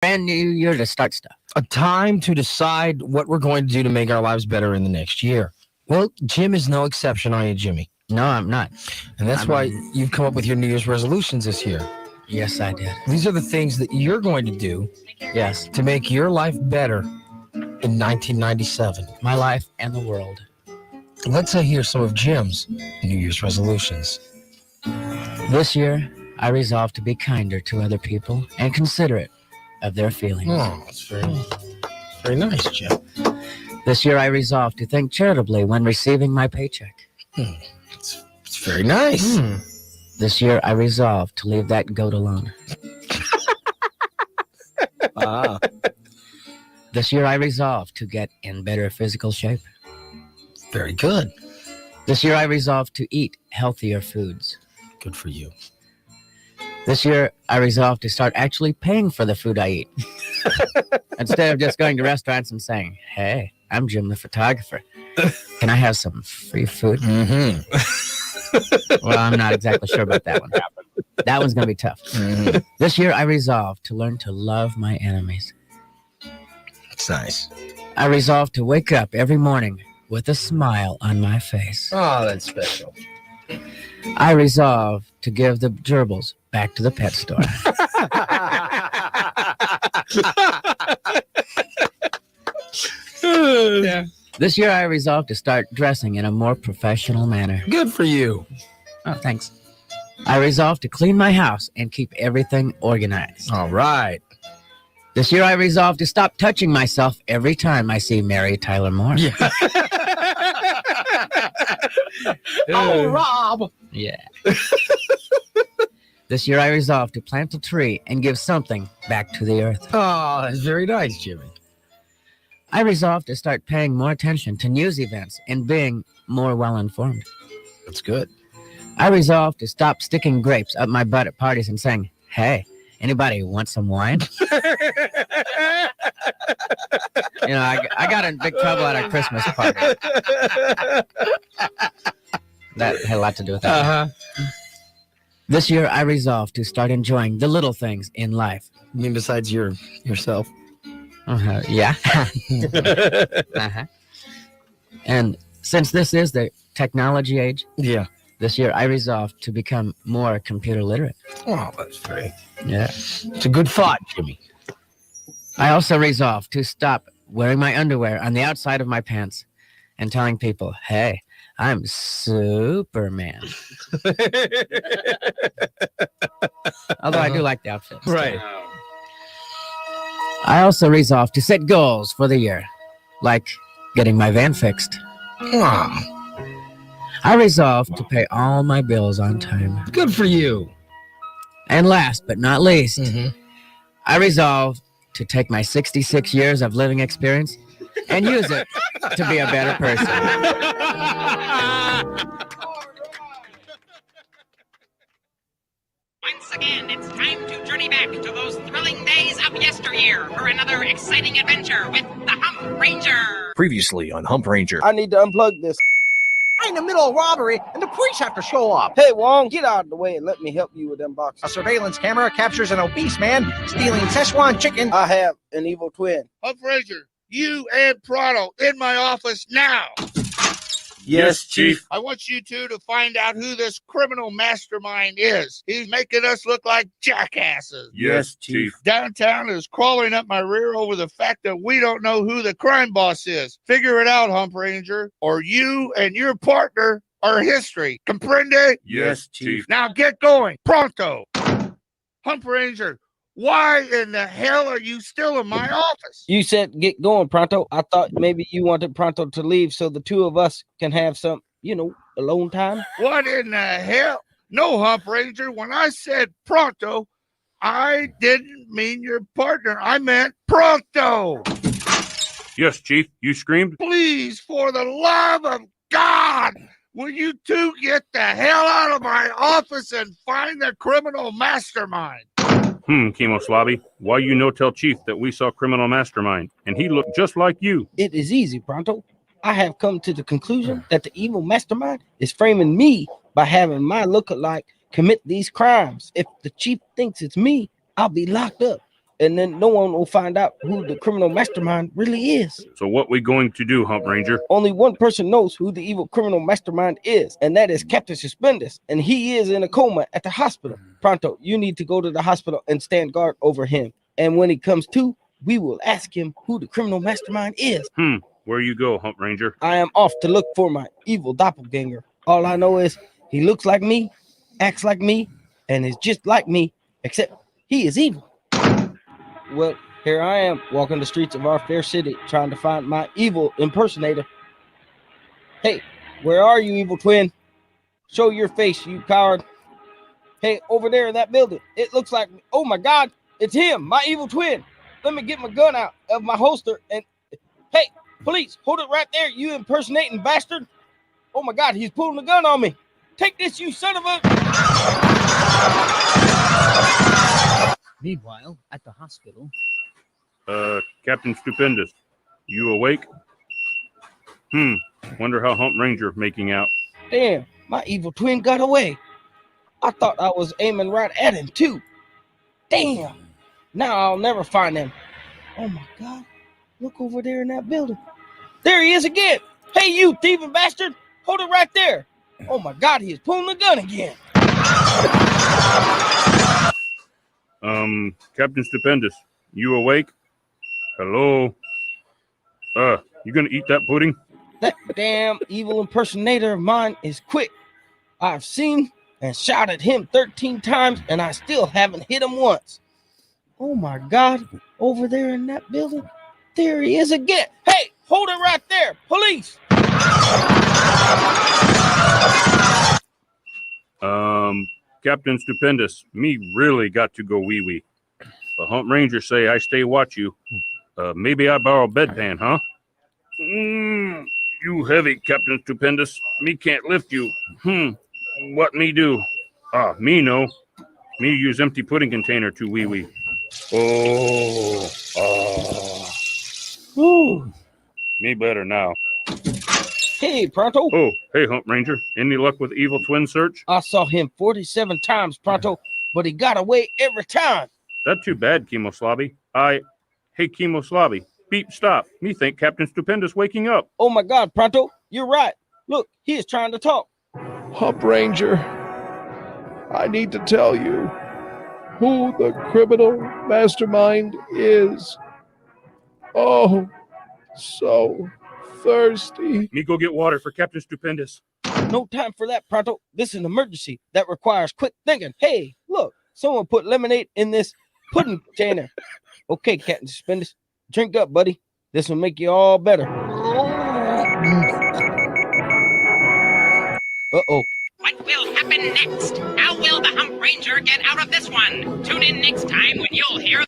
brand new year to start stuff. A time to decide what we're going to do to make our lives better in the next year. Well, Jim is no exception, are you, Jimmy? No, I'm not. And that's why you've come up with your New Year's resolutions this year. Yes, I did. These are the things that you're going to do Yes, to make your life better in 1997. my life and the world. Let's hear some of Jim's New Year's resolutions. This year, I resolved to be kinder to other people and considerate of their feelings. Oh, that's very nice, Jim. This year, I resolved to think charitably when receiving my paycheck. It's very nice. This year, I resolved to leave that goat alone. This year, I resolved to get in better physical shape. Very good. This year, I resolved to eat healthier foods. Good for you. This year, I resolved to start actually paying for the food I eat. Instead of just going to restaurants and saying, "Hey, I'm Jim the photographer. Can I have some free food?" Well, I'm not exactly sure about that one. That one's going to be tough. This year, I resolved to learn to love my enemies. That's nice. I resolved to wake up every morning with a smile on my face. Oh, that's special. I resolved to give the gerbils back to the pet store. Yeah. This year, I resolved to start dressing in a more professional manner. Good for you. Oh, thanks. I resolved to clean my house and keep everything organized. All right. This year, I resolved to stop touching myself every time I see Mary Tyler Moore. Yeah. Oh, Rob. Yeah. This year, I resolved to plant a tree and give something back to the earth. Oh, that's very nice, Jimmy. I resolved to start paying more attention to news events and being more well-informed. That's good. I resolved to stop sticking grapes up my butt at parties and saying, "Hey, anybody want some wine?" I got in big trouble at a Christmas party. That had a lot to do with that. This year, I resolved to start enjoying the little things in life. You mean besides yourself? Yeah. And since this is the technology age, Yeah. this year I resolved to become more computer literate. Oh, that's very. Yeah. It's a good thought, Jimmy. I also resolved to stop wearing my underwear on the outside of my pants and telling people, "Hey, I'm Superman." Although I do like the outfits. Right. I also resolved to set goals for the year, like getting my van fixed. Oh, I resolved to pay all my bills on time. good for you. And last but not least, Mm-hmm. I resolved to take my 66 years of living experience and use it to be a better person. Once again, it's time to journey back to those thrilling days of yesteryear for another exciting adventure with the Hump Ranger. Previously on Hump Ranger. I need to unplug this. I'm in the middle of robbery, and the police have to show up. Hey, Wong, get out of the way and let me help you with them boxes. A surveillance camera captures an obese man stealing Szechuan chicken. I have an evil twin. Hump Ranger, you and Prado in my office now. Yes, Chief. I want you two to find out who this criminal mastermind is. He's making us look like jackasses. Yes, Chief. Downtown is crawling up my rear over the fact that we don't know who the crime boss is. Figure it out, Hump Ranger, or you and your partner are history. Comprende? Yes, Chief. Now get going. Pronto. Hump Ranger, why in the hell are you still in my office? You said get going, Pronto. I thought maybe you wanted Pronto to leave so the two of us can have some, alone time. What in the hell? No, Hump Ranger. When I said pronto, I didn't mean your partner. I meant pronto. Yes, Chief. You screamed. Please, for the love of God, will you two get the hell out of my office and find the criminal mastermind? Kemoslavi. Why you no tell Chief that we saw criminal mastermind, and he looked just like you? It is easy, Pronto. I have come to the conclusion that the evil mastermind is framing me by having my lookalike commit these crimes. If the chief thinks it's me, I'll be locked up. and then no one will find out who the criminal mastermind really is. So what we going to do, Hump Ranger? Only one person knows who the evil criminal mastermind is, and that is Captain Suspendus, and he is in a coma at the hospital. Pronto, you need to go to the hospital and stand guard over him. And when he comes to, we will ask him who the criminal mastermind is. Where you go, Hump Ranger? I am off to look for my evil doppelganger. All I know is he looks like me, acts like me, and is just like me, except he is evil. Well, here I am walking the streets of our fair city trying to find my evil impersonator. Hey, where are you, evil twin? Show your face, you coward. Hey, over there in that building. It looks like, oh my God, it's him, my evil twin. Let me get my gun out of my holster and, hey, police, hold it right there, you impersonating bastard. Oh my God, he's pulling the gun on me. Take this, you son of a... Meanwhile, at the hospital. Captain Stupendous, you awake? Wonder how Hump Ranger making out. Damn, my evil twin got away. I thought I was aiming right at him too. Damn, now I'll never find him. Oh my God, look over there in that building. There he is again. Hey, you thieving bastard, hold it right there. Oh my God, he is pulling the gun again. Captain Stupendous, you awake? Hello? You gonna eat that pudding? That damn evil impersonator of mine is quick. I've seen and shot at him 13 times and I still haven't hit him once. Oh my God, over there in that building, there he is again. Hey, hold it right there, police. Captain Stupendous, me really got to go wee-wee. The Hump Ranger say I stay watch you. Maybe I borrow bedpan, huh? You heavy, Captain Stupendous. Me can't lift you. What me do? Me know. Me use empty pudding container to wee-wee. Me better now. Hey, Pronto. Oh, hey, Hump Ranger. Any luck with evil twin search? I saw him 47 times, Pronto, but he got away every time. That's too bad, Kemoslobby. Hey, Kemoslobby. Beep, stop. Me think Captain Stupendous waking up. Oh my God, Pronto, you're right. Look, he is trying to talk. Hump Ranger, I need to tell you who the criminal mastermind is. Oh, so thirsty. Me go get water for Captain Stupendous. No time for that, Pronto. This is an emergency that requires quick thinking. Hey, look, someone put lemonade in this pudding container. Okay, Captain Stupendous, drink up, buddy. This will make you all better. Uh-oh. What will happen next? How will the Hump Ranger get out of this one? Tune in next time when you'll hear...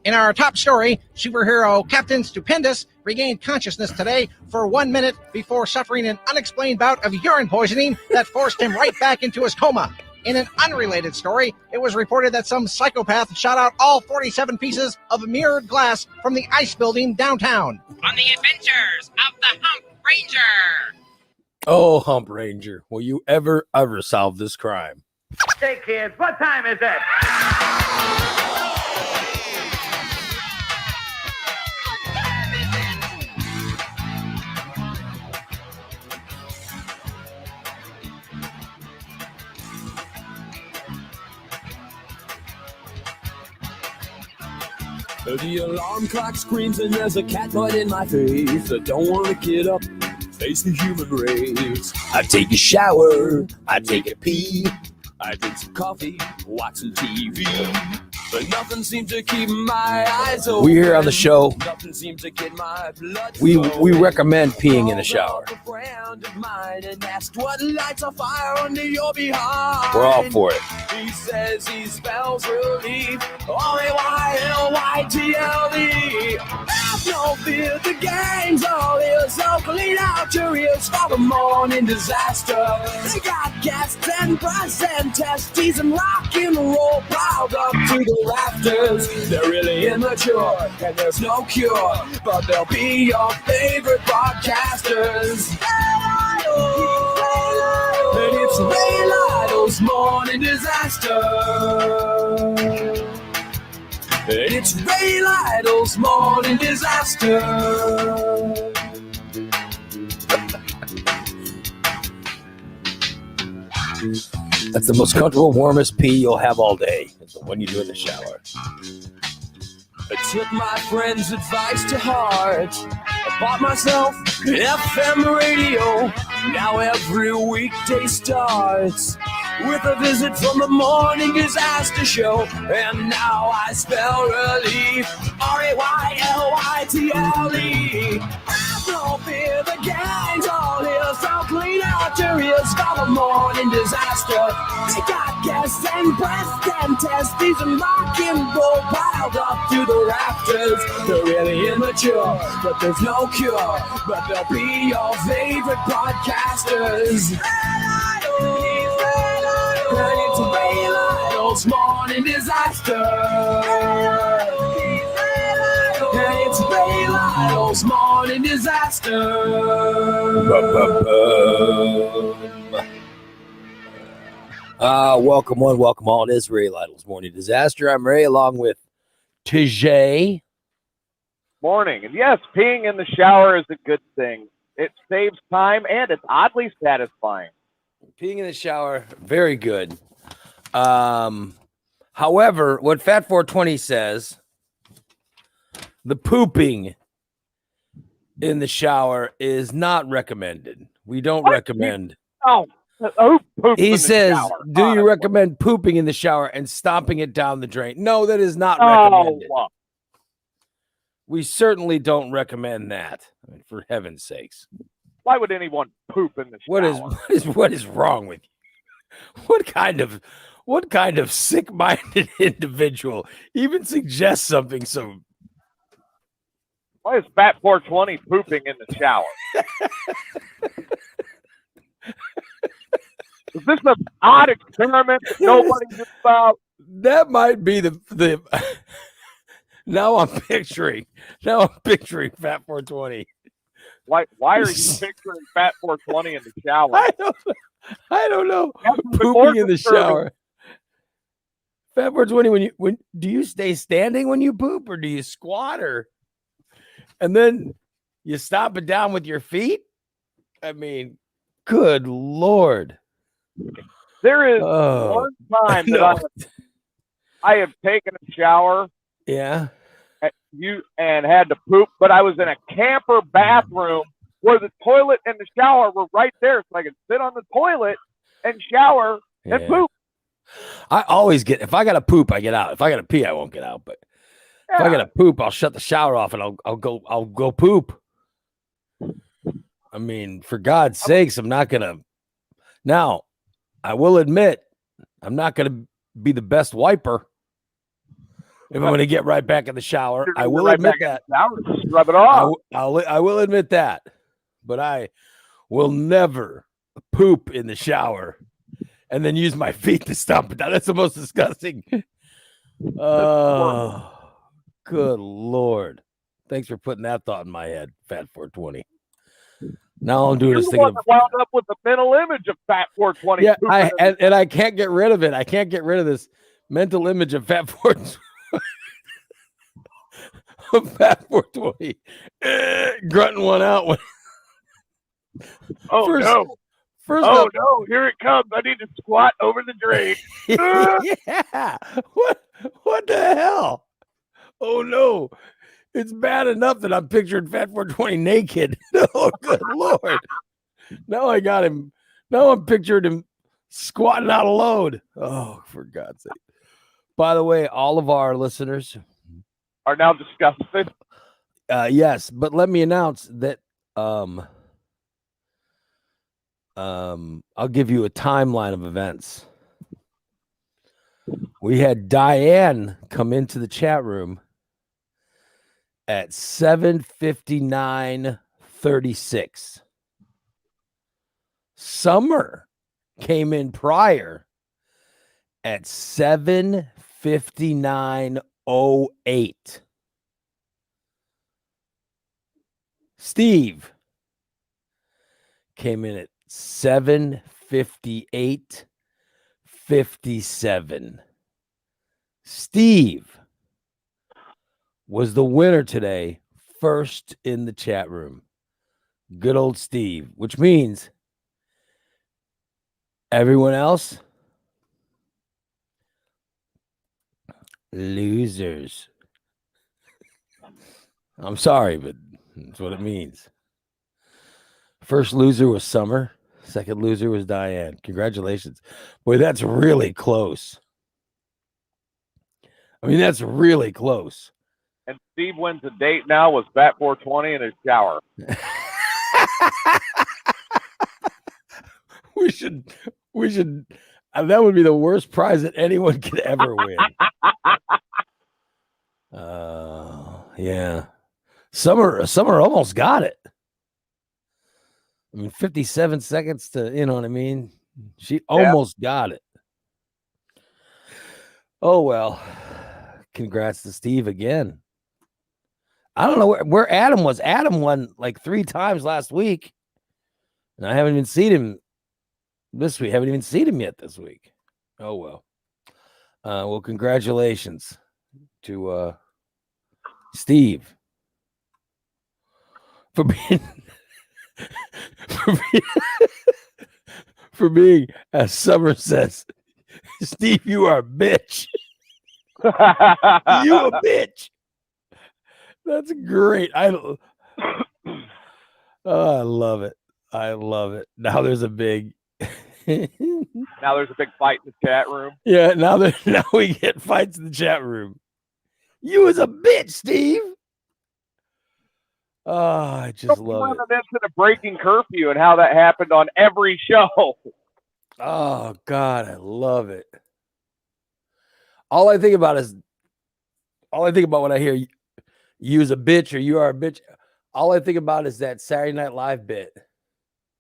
In our top story, superhero Captain Stupendous regained consciousness today for 1 minute before suffering an unexplained bout of urine poisoning that forced him right back into his coma. In an unrelated story, it was reported that some psychopath shot out all 47 pieces of mirrored glass from the ice building downtown. On the adventures of the Hump Ranger. Oh, Hump Ranger, will you ever solve this crime? Hey, kids, what time is it? The alarm clock screams and there's a cat butt in my face. I don't want to get up, face the human race. I take a shower, I take a pee, I drink some coffee, watch some TV. But nothing seems to keep my eyes open. We here on the show, Nothing seems to get my blood we flowing. recommend peeing in a shower. And asked what lights a fire under your behind. We're all for it. He says he spells relief. R-A-Y-L-Y-T-L-E. Have no fear, the gang's all here. So clean out your ears for the morning disaster. They got guests and present testes and rock and roll piled up to the rafters. They're really immature and there's no cure, but they'll be your favorite broadcasters. And it's It's Ray Lytle's morning disaster. It's Ray Lytle's morning disaster. That's the most comfortable, warmest pee you'll have all day. It's the one you do in the shower. I took my friend's advice to heart. I bought myself an FM radio. Now every weekday starts with a visit from the morning disaster show. And now I spell relief, R-A-Y-L-Y-T-L-E. Have no fear, the gang's all here, so clean out your ears for the morning disaster. They got gas and breast and testes and rock and roll piled up to the rafters. They're really immature, but there's no cure. But they'll be your favorite podcasters. And it's Ray Lytle's morning disaster. And it's Ray Lytle's morning disaster. Welcome one, welcome all. It is Ray Lytle's morning disaster. I'm Ray, along with TJ. Morning. And yes, peeing in the shower is a good thing. It saves time and it's oddly satisfying. Peeing in the shower, very good. However, what Fat 420 says, the pooping in the shower is not recommended. We don't recommend. He says, do you recommend pooping in the shower and stomping it down the drain? No, that is not recommended. We certainly don't recommend that. I mean, for heaven's sakes. Why would anyone poop in the shower? What is wrong with you? What kind of sick-minded individual even suggests something so? Why is Fat 420 pooping in the shower? Is this an odd experiment that nobody knew about? That might be the. Now I'm picturing Fat 420. Why are you picturing Fat 420 in the shower? I don't know. Pooping in the shower. Fat 420, when do you stay standing when you poop, or do you squat, and then you stomp it down with your feet? I mean, good Lord. There is one time that I have taken a shower. Yeah. And had to poop, but I was in a camper bathroom where the toilet and the shower were right there, so I could sit on the toilet and shower and poop. I always if I gotta poop, I get out. If I gotta pee, I won't get out. But if I gotta poop, I'll shut the shower off and I'll go poop. I mean, for God's sakes, I'm not gonna. Now, I will admit, I'm not gonna be the best wiper. If I'm going to get right back in the shower, I will admit that. Just rub it off. I will admit that, but I will never poop in the shower and then use my feet to stomp it down. That's the most disgusting. Oh, good Lord! Thanks for putting that thought in my head, Fat 420. Now I'm doing this thing. Wound up with the mental image of Fat 420. Yeah, and I can't get rid of it. I can't get rid of this mental image of Fat 420. Fat 420 grunting one out. No, here it comes. I need to squat over the drain. Yeah, what the hell? Oh no, it's bad enough that I'm picturing Fat 420 naked. Oh, good Lord. Now I got him. Now I'm picturing him squatting out a load. Oh, for God's sake. By the way, all of our listeners are now disgusted. Yes, but let me announce that I'll give you a timeline of events. We had Diane come into the chat room at 7:59:36. Summer came in prior at 7:59:08. Steve came in at 7:59:09. 58-57. Steve was the winner today, first in the chat room. Good old Steve, which means everyone else, losers. I'm sorry, but that's what it means. First loser was Summer. Second loser was Diane. Congratulations. Boy, that's really close. I mean, that's really close. And Steve wins a date now with Fat 420 in his shower. We should, that would be the worst prize that anyone could ever win. Yeah. Summer almost got it. I mean, 57 seconds to, you know what I mean? She almost got it. Oh, well, congrats to Steve again. I don't know where Adam was. Adam won like 3 times last week. And I haven't even seen him this week. Haven't even seen him yet this week. Oh, well. Well, congratulations to Steve for being for being, as Summer says, Steve, you are a bitch. You a bitch. That's great. I love it. I love it. Now there's a big Now there's a big fight in the chat room. yeah, now we get fights in the chat room. You was a bitch, Steve. Oh, I just love it. Reminiscent of Breaking Curfew and how that happened on every show. Oh God, I love it. All I think about when I hear you as a bitch or you are a bitch, all I think about is that Saturday Night Live bit.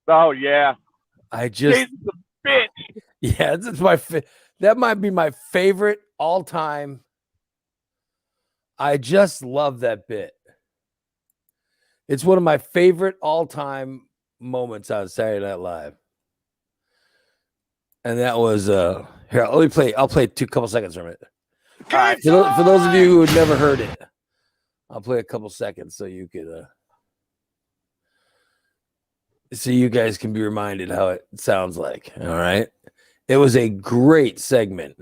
Oh yeah. I just Jason's a bitch. Yeah, that might be my favorite all time. I just love that bit. It's one of my favorite all time moments on Saturday Night Live. And that was here, I'll play a couple seconds from it. For those of you who had never heard it, I'll play a couple seconds so you could so you guys can be reminded how it sounds like. All right. It was a great segment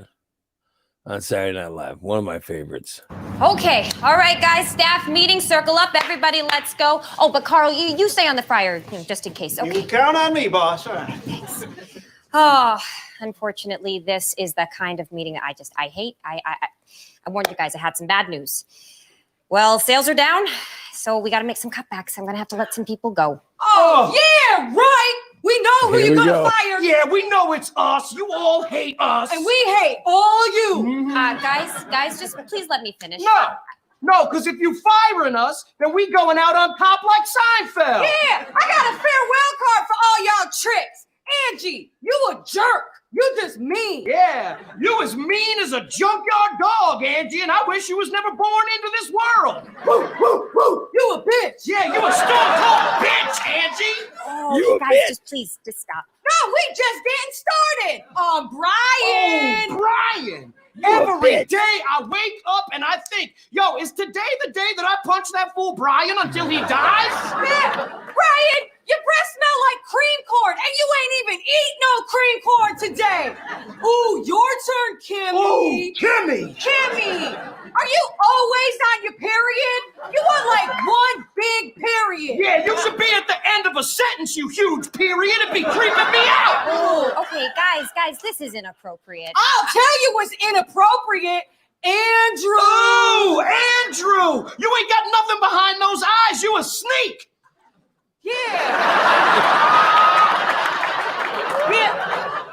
on Saturday Night Live. One of my favorites. Okay. All right, guys. Staff meeting. Circle up. Everybody, let's go. Oh, but Carl, you stay on the fryer just in case. Okay. You count on me, boss. All right. Thanks. Oh, unfortunately, this is the kind of meeting that I hate. I warned you guys I had some bad news. Well, sales are down, so we got to make some cutbacks. I'm going to have to let some people go. Oh, yeah, right. We know who Here you're we going to go. fire. Yeah, we know it's us. You all hate us. And we hate all you. Guys, just please let me finish. No, because if you firing us, then we going out on top like Seinfeld. Yeah, I got a farewell card for all y'all tricks. Angie, you a jerk. You just mean. Yeah, you as mean as a junkyard dog, Angie, and I wish you was never born into this world. Woo, woo, woo. You a bitch. Yeah, you a stone cold bitch, Angie. Oh, You a guys, bitch. just stop. No, we just getting started. Brian. Oh, Brian. You a Every bitch. day I wake up and I think, yo, is today the day that I punch that fool Brian until he dies? Yeah. Brian, your breath smell like cream corn, and you ain't even eat no cream corn today. Ooh, your turn, Kimmy. Oh, Kimmy. Kimmy, are you always on your period? You want like one big period. Yeah, you should be at the end of a sentence, you huge period. It'd be creeping me out. Oh, okay, guys, this is inappropriate. I'll tell you what's inappropriate. Andrew. Oh, Andrew. You ain't got nothing behind those eyes. You a sneak. Yeah.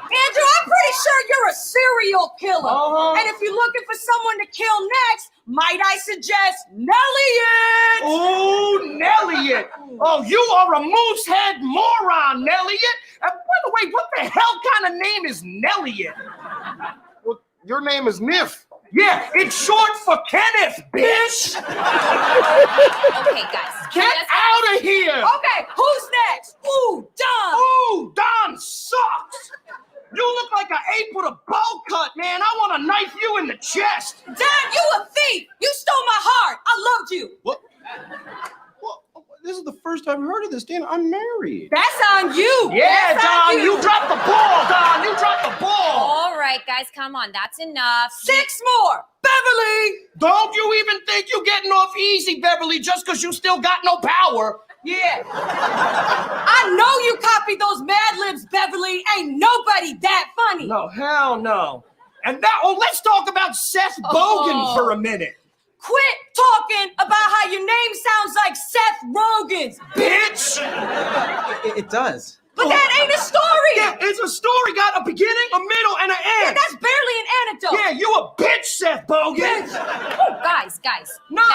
Andrew, I'm pretty sure you're a serial killer. And if you're looking for someone to kill next, might I suggest Nelliot? Oh, Nelliot. Oh, you are a moosehead moron, Nelliot. By the way, what the hell kind of name is Nelliot? Well, your name is Niff. Yeah, it's short for Kenneth, bitch. Okay, guys. Get out of here. Okay, who's next? Ooh, Don. Ooh, Don sucks. You look like an ape with a bowl cut, man. I want to knife you in the chest. Dad, you a thief! You stole my heart! I loved you! What? This is the first I've heard of this, Dan. I'm married. That's on you! Yeah, That's Don, on you dropped the ball, Don. You dropped the ball. All right, guys, come on. That's enough. 6 more! Beverly! Don't you even think you're getting off easy, Beverly, just because you still got no power. Yeah. I know you copied those Mad Libs, Beverly. Ain't nobody that funny. No, hell no. And now, let's talk about Seth Bogan for a minute. Quit talking about how your name sounds like Seth Rogen's, Bitch! It does. But that ain't a story! Yeah, it's a story. Got a beginning, a middle, and an end. Yeah, that's barely an anecdote. Yeah, you a bitch, Seth Bogan. Guys. No,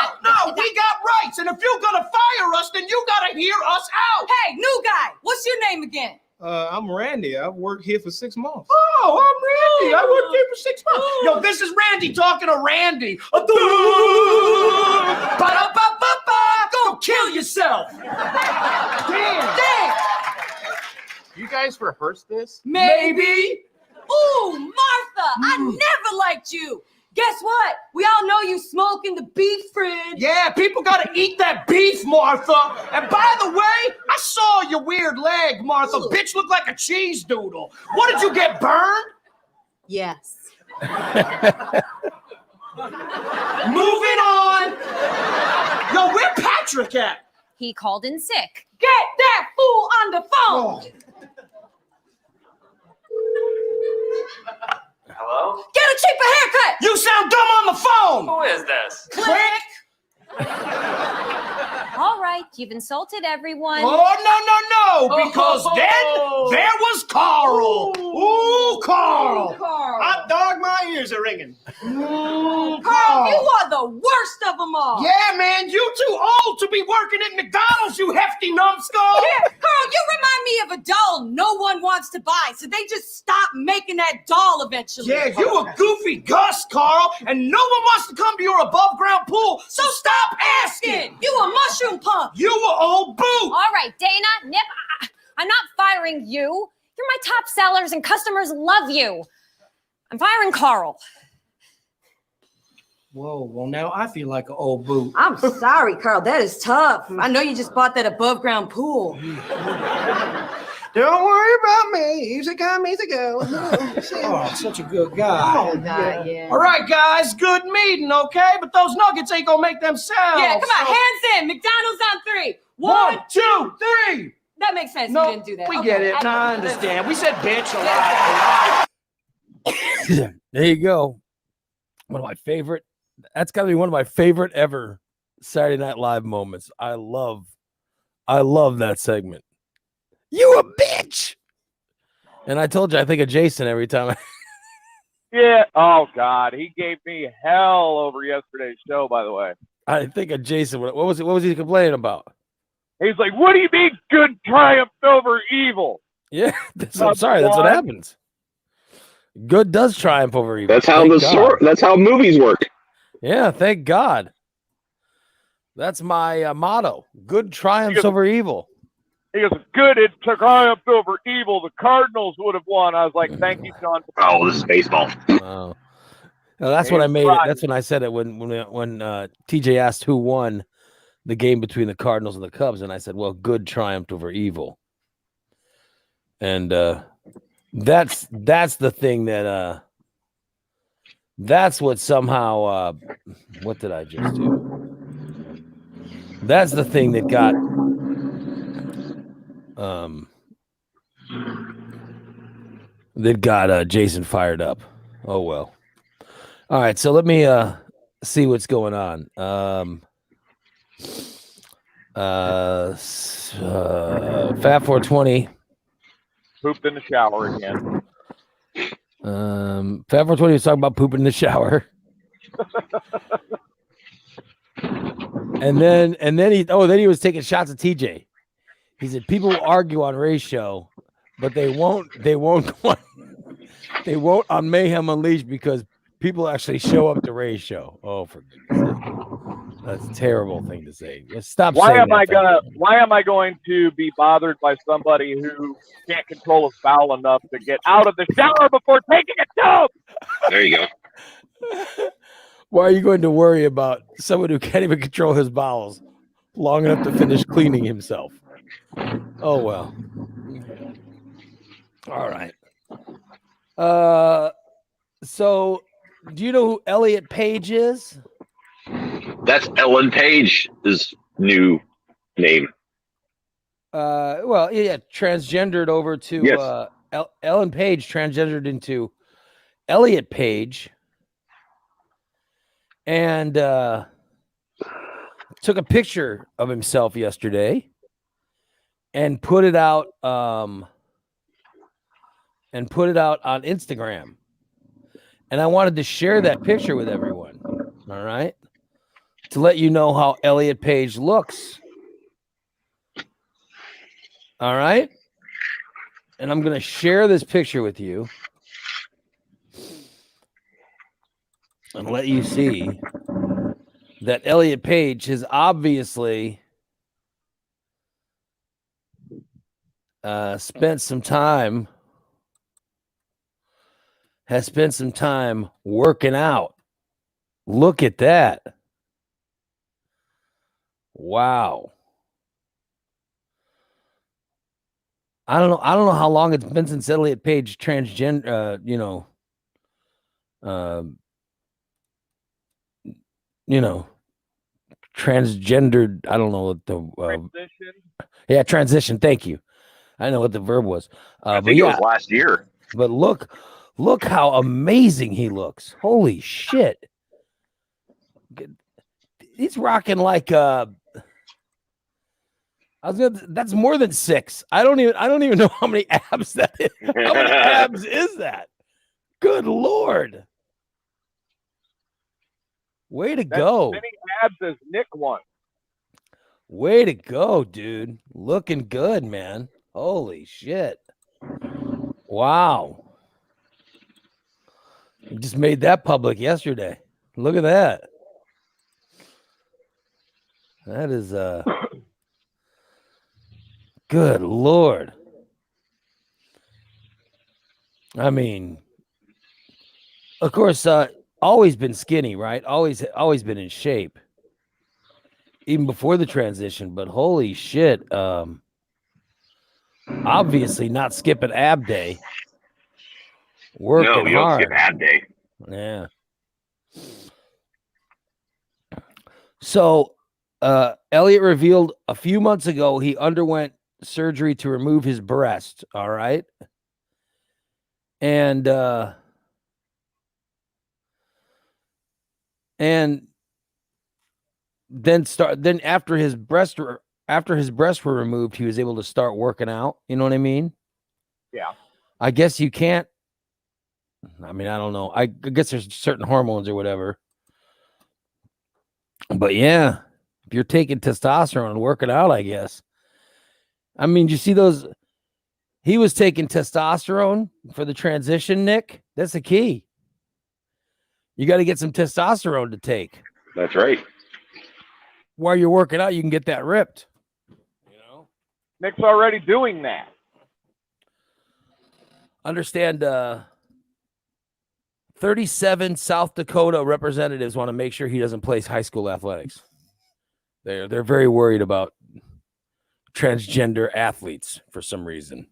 we got rights. And if you're going to fire us, then you got to hear us out. Hey, new guy, what's your name again? I'm Randy. I've worked here for 6 months. Oh, I'm Randy. I worked here for 6 months. Yo, this is Randy talking to Randy. Ba-da-ba-ba-ba. Go kill yourself. Damn. You guys rehearsed this? Maybe. Ooh, Martha, I never liked you. Guess what? We all know you smoke in the beef fridge. Yeah, people gotta eat that beef, Martha. And by the way, I saw your weird leg, Martha. Ooh. Bitch looked like a cheese doodle. What, did you get burned? Yes. Moving on. Yo, where Patrick at? He called in sick. Get that fool on the phone. Oh. Hello? Get a cheaper haircut. You sound dumb on the phone. Who is this? Click. All right, you've insulted everyone. Oh, no, because then there was Carl. Ooh, Carl. Hot dog, my ears are ringing. Carl, you are the worst of them all. Yeah, man, you too old to be working at McDonald's, you hefty numbskull. Yeah, Carl, you remind me of a doll no one wants to buy, so they just stop making that doll eventually. Yeah, you a goofy Gus, Carl, and no one wants to come to your above ground pool, so stop asking. You a mushroom punk. You a old boot. All right, Dana, Nip, I'm not firing you. You're my top sellers and customers love you. I'm firing Carl. Whoa, well, now I feel like an old boot. I'm sorry, Carl. That is tough. I know you just bought that above ground pool. Don't worry about me. Easy come, easy go. Oh, such a good guy. Oh, God, yeah. All right, guys, good meeting, okay? But those nuggets ain't gonna make themselves. Yeah, come on, hands in. McDonald's on 3. 1, 2, 3. That makes sense. No, You didn't do that. we Okay, get it. I understand. We said bitch a lot. There you go. One of my favorite. That's got to be one of my favorite ever Saturday Night Live moments. I love that segment. You a bitch. And I told you I think of Jason every time. Yeah. Oh God, he gave me hell over yesterday's show. By the way, I think of Jason. What was it? What was he complaining about? he's like, "What do you mean good triumphed over evil?" Yeah, I'm sorry. That's what happens. Good does triumph over evil. That's how that's how movies work. Yeah, thank God. That's my motto. Good triumphs over evil. He goes, "Good, it triumphed over evil. The Cardinals would have won." I was like, "Thank you, John." Oh, this is baseball. Oh. No, that's when I made it. That's when I said it when TJ asked who won the game between the Cardinals and the Cubs, and I said, "Well, good triumphed over evil." And that's the thing that that's what somehow what did I just do? That's the thing that got Jason fired up. Oh well. All right, so let me see what's going on. Fat 420 pooped in the shower again. Fat 420 was talking about pooping in the shower. and then he was taking shots at TJ. He said people will argue on Ray's show, but they won't on Mayhem Unleashed because People actually show up to Ray's show. Oh, for goodness sake. That's a terrible thing to say. Stop Why saying am that. Why am I going to be bothered by somebody who can't control his bowel enough to get out of the shower before taking a dump? There you go. Why are you going to worry about someone who can't even control his bowels long enough to finish cleaning himself? Oh, well. All right. So do you know who Elliot Page is? That's Ellen Page's new name. Well, yeah, transgendered over to Yes. Ellen Page transgendered into Elliot Page, and took a picture of himself yesterday and put it out on Instagram. And I wanted to share that picture with everyone. All right. To let you know how Elliot Page looks. All right. And I'm going to share this picture with you and let you see that Elliot Page has obviously spent some time working out. Look at that. Wow. I don't know how long it's been since Elliot Page transgendered, transgendered. I don't know what the Transition. Yeah, transition. Thank you. I know what the verb was. I think it was last year. But look how amazing he looks. Holy shit. He's rocking like that's more than 6. I don't even know how many abs that is. How many abs is that? Good Lord. Way to go. As many abs as Nick wants. Way to go, dude. Looking good, man. Holy shit. Wow. You just made that public yesterday. Look at that. That is good Lord. I mean, of course, always been skinny, right? Always been in shape. Even before the transition, but holy shit. Obviously not skipping ab day. Working No, you don't hard. skip ab day. Yeah. So Elliot revealed a few months ago he underwent surgery to remove his breast. All right. And then after his breasts were removed, he was able to start working out. You know what I mean? Yeah. I guess you can't. I mean, I don't know. I guess there's certain hormones or whatever. But yeah, if you're taking testosterone and working out, I guess. I mean, you see those? He was taking testosterone for the transition, Nick. That's the key. You got to get some testosterone to take. That's right. While you're working out, you can get that ripped. Nick's already doing that. Understand 37 South Dakota representatives want to make sure he doesn't play high school athletics. They're very worried about transgender athletes for some reason.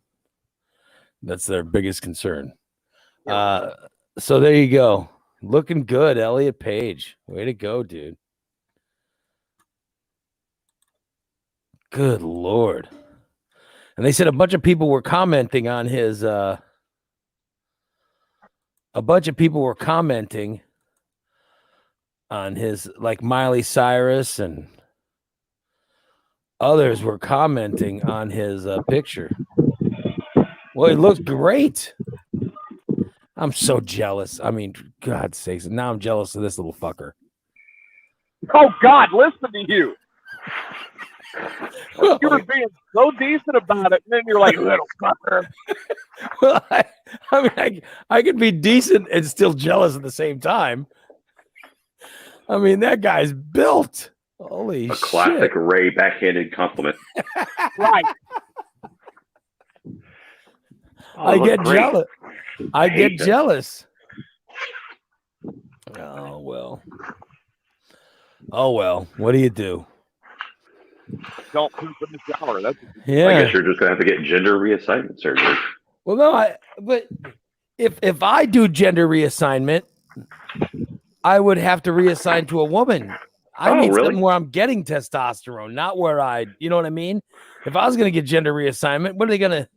That's their biggest concern. So there you go. Looking good, Elliot Page. Way to go, dude. Good Lord. And they said a bunch of people were commenting on his like Miley Cyrus and others were commenting on his picture. Well, he looks great. I'm so jealous. I mean, God's sakes. Now I'm jealous of this little fucker. Oh, God, listen to you. You were being so decent about it, and then you're like, little fucker. Well, I mean, I could be decent and still jealous at the same time. I mean, that guy's built. Holy A shit. classic Ray backhanded compliment. Right. I look get great. jealous. I hate get this. jealous. Oh, well. Oh, well. What do you do? Don't poop in the shower. That's Yeah. I guess you're just gonna have to get gender reassignment surgery. Well, no, but if I do gender reassignment, I would have to reassign to a woman. I need really? something where I'm getting testosterone, not where you know what I mean? If I was going to get gender reassignment, what are they going to?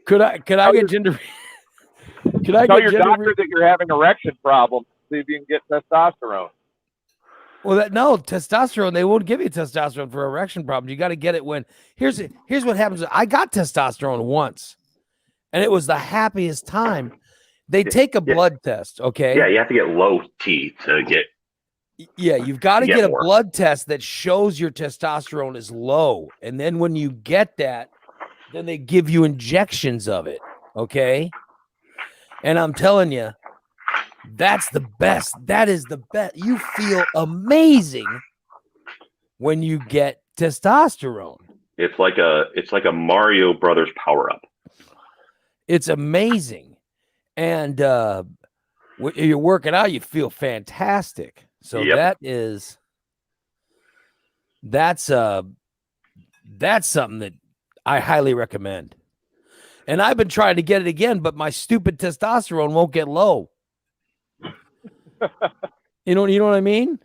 Could I get gender? Could I Tell get your gender? doctor that you're having erection problems. See if you can get testosterone. Well, no testosterone. They won't give you testosterone for erection problems. You got to get it when here's what happens. I got testosterone once, and it was the happiest time. They take a blood test, okay? Yeah, you have to get low T to get. Yeah, you've got to Get get a more. blood test that shows your testosterone is low, and then when you get that, then they give you injections of it, okay? And I'm telling you, that's the best. That is the best. You feel amazing when you get testosterone. It's like a Mario Brothers power up. It's amazing. And when you're working out, you feel fantastic. So Yep. that's something that I highly recommend. And I've been trying to get it again, but my stupid testosterone won't get low. You know what I mean?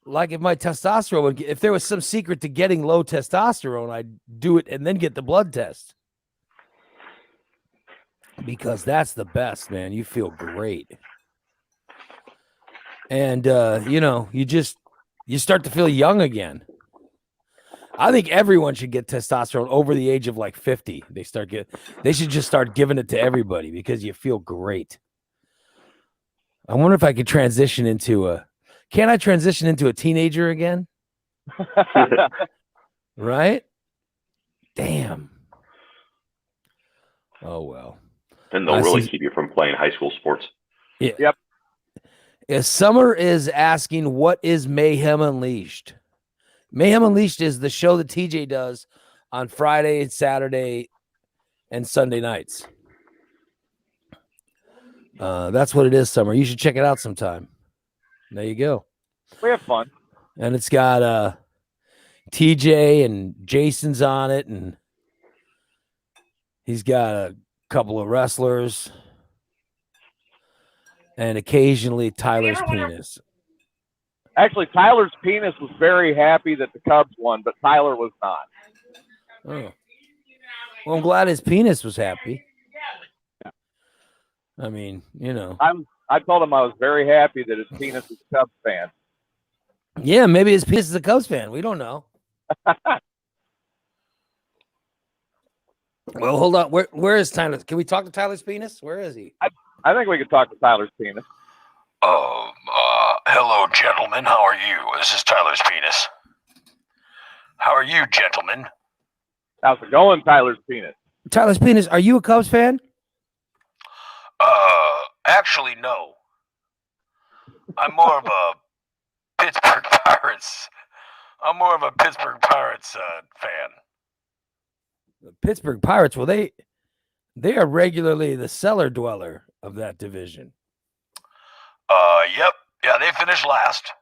Like if my testosterone if there was some secret to getting low testosterone, I'd do it and then get the blood test. Because that's the best, man. You feel great. And you start to feel young again. I think everyone should get testosterone over the age of like 50. They should just start giving it to everybody because you feel great. I wonder if I could transition into can I transition into a teenager again? Right? Damn. Oh well. And they'll really keep you from playing high school sports. Yeah. Yep. Summer is asking, what is Mayhem Unleashed? Mayhem Unleashed is the show that TJ does on Friday, Saturday, and Sunday nights. That's what it is, Summer. You should check it out sometime. There you go. We have fun. And it's got TJ and Jason's on it, and he's got a couple of wrestlers, and occasionally Tyler's penis. Actually, Tyler's penis was very happy that the Cubs won, but Tyler was not. Oh. Well, I'm glad his penis was happy. I mean, I told him I was very happy that his penis is a Cubs fan. Yeah, maybe his penis is a Cubs fan. We don't know. Well, hold on. Where is Tyler? Can we talk to Tyler's penis? Where is he? I think we could talk to Tyler's penis. Hello, gentlemen. How are you? This is Tyler's penis. How are you, gentlemen? How's it going, Tyler's penis? Tyler's penis. Are you a Cubs fan? Actually, no. I'm more of a Pittsburgh Pirates. I'm more of a Pittsburgh Pirates fan. The Pittsburgh Pirates. Well, they are regularly the cellar dweller of that division. Yep. Yeah, they finished last.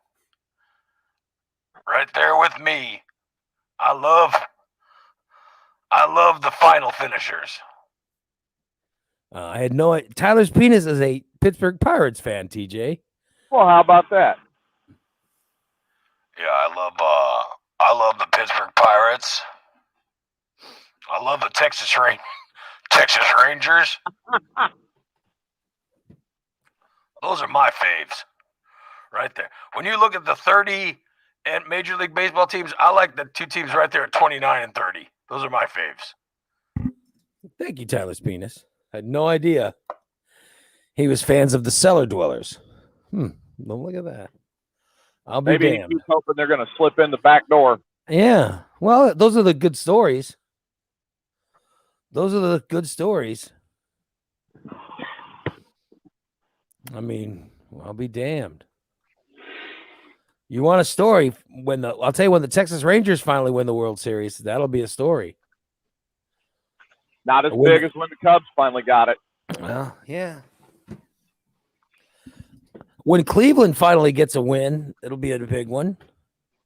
Right there with me. I love the final finishers. I had no idea. Tyler's penis is a Pittsburgh Pirates fan, TJ. Well, how about that? Yeah, I love the Pittsburgh Pirates. I love the Texas Rangers. Those are my faves. Right there. When you look at the 30 and Major League Baseball teams, I like the two teams right there at 29 and 30. Those are my faves. Thank you, Tyler's penis. I had no idea he was fans of the cellar dwellers. Well, look at that. I'll be Maybe he damned. keeps hoping they're going to slip in the back door. Yeah. Well, those are the good stories. Those are the good stories. I mean, I'll be damned. You want a story I'll tell you when the Texas Rangers finally win the World Series, that'll be a story. Not as big as when the Cubs finally got it. Well, yeah. When Cleveland finally gets a win, it'll be a big one.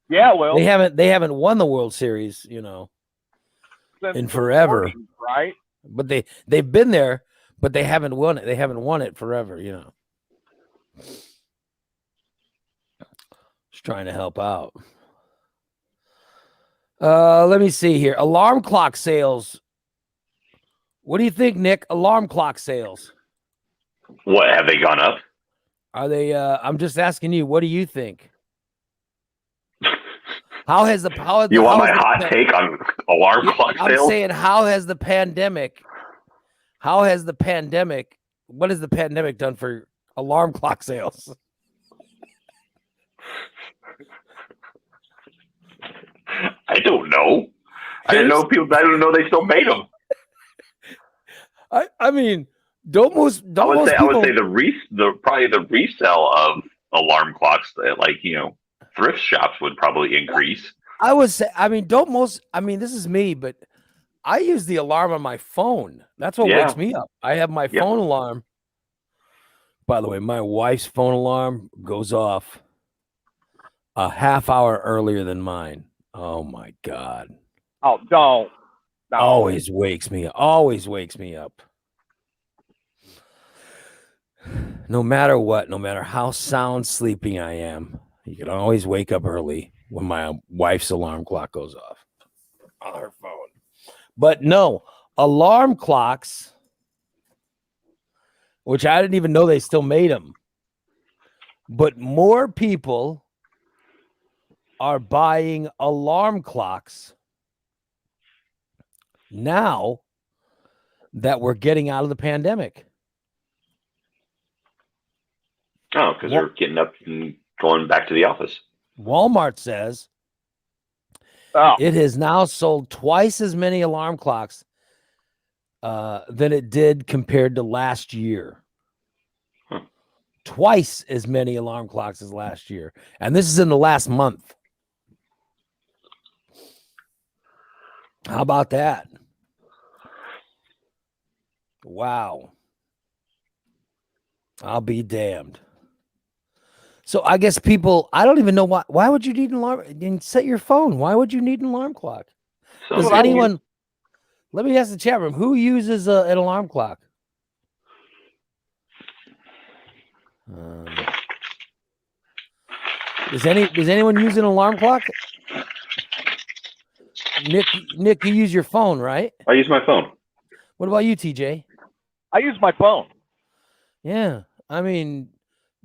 Yeah, well, They haven't won the World Series, in forever. Right? But they've been there, but they haven't won it. They haven't won it forever, Just trying to help out. Let me see here. Alarm clock sales. What do you think, Nick? Alarm clock sales. What, have they gone up? Are they I'm just asking you, what do you think? How has the You want my hot take on alarm clock I'm sales? saying what has the pandemic, what has the pandemic done for alarm clock sales? I don't know. I didn't know they still made them. I mean, I would say probably the resale of alarm clocks that thrift shops would probably increase. I would say, this is me, but I use the alarm on my phone. That's what wakes me up. I have my phone alarm. By the way, my wife's phone alarm goes off a half hour earlier than mine. Oh my God. Oh, don't. No. Always wakes me up. No matter what, no matter how sound sleeping I am, you can always wake up early when my wife's alarm clock goes off on her phone. But no, alarm clocks, which I didn't even know they still made them, but more people are buying alarm clocks now that we're getting out of the pandemic. Oh, because they're getting up and going back to the office. Walmart says it has now sold twice as many alarm clocks than it did compared to last year. Twice as many alarm clocks as last year. And this is in the last month. How about that? Wow. I'll be damned. So I guess people, I don't even know why would you need an alarm? And set your phone. Why would you need an alarm clock? Does anyone, let me ask the chat room, who uses an alarm clock? Does anyone use an alarm clock? Nick, you use your phone, right? I use my phone. What about you, TJ? I use my phone. Yeah. I mean,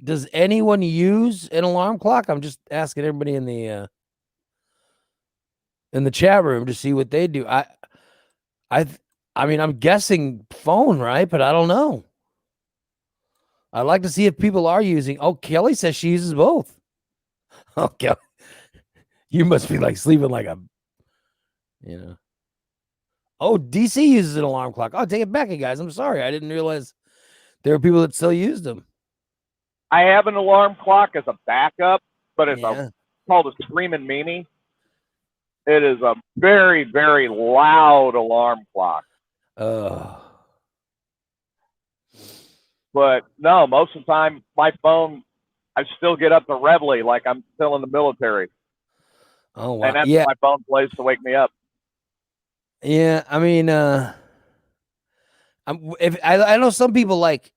does anyone use an alarm clock? I'm just asking everybody in the chat room to see what they do. I mean, I'm guessing phone, right? But I don't know. I'd like to see if people are using. Oh, Kelly says she uses both. Oh, Kelly, you must be like sleeping like a, Oh, DC uses an alarm clock. I'll take it back, you guys. I'm sorry. I didn't realize there were people that still used them. I have an alarm clock as a backup, but it's called a Screaming Meanie. It is a very, very loud alarm clock. But no, most of the time, my phone, I still get up to Reveille like I'm still in the military. Oh, wow. And that's what my phone plays to wake me up. Yeah, I mean, I know some people like,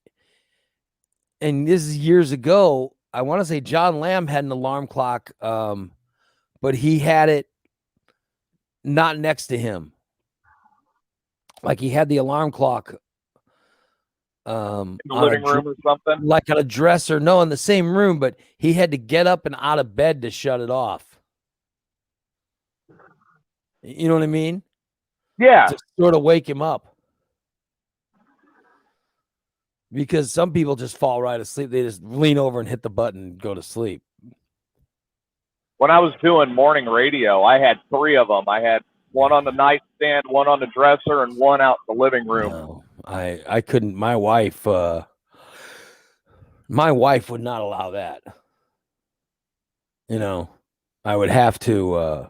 and this is years ago, I want to say John Lamb had an alarm clock, but he had it not next to him. Like he had the alarm clock in the living room or something? Like on a dresser. No, in the same room, but he had to get up and out of bed to shut it off. You know what I mean? Yeah. To sort of wake him up. Because some people just fall right asleep. They just lean over and hit the button and go to sleep. When I was doing morning radio, I had 3 of them. I had one on the nightstand, one on the dresser, and one out in the living room. No, I couldn't. My wife would not allow that. You know, I would have to.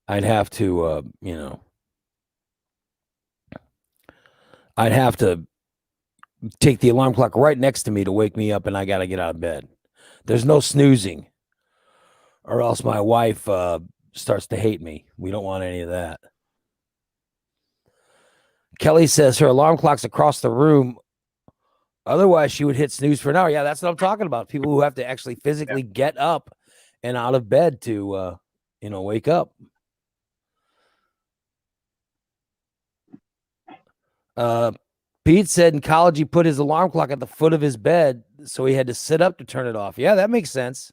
I'd have to. You know, I'd have to take the alarm clock right next to me to wake me up, and I got to get out of bed. There's no snoozing, or else my wife starts to hate me. We don't want any of that. Kelly says her alarm clock's across the room. Otherwise, she would hit snooze for an hour. Yeah, that's what I'm talking about. People who have to actually physically get up and out of bed to, wake up. Pete said in college he put his alarm clock at the foot of his bed, so he had to sit up to turn it off. Yeah, that makes sense.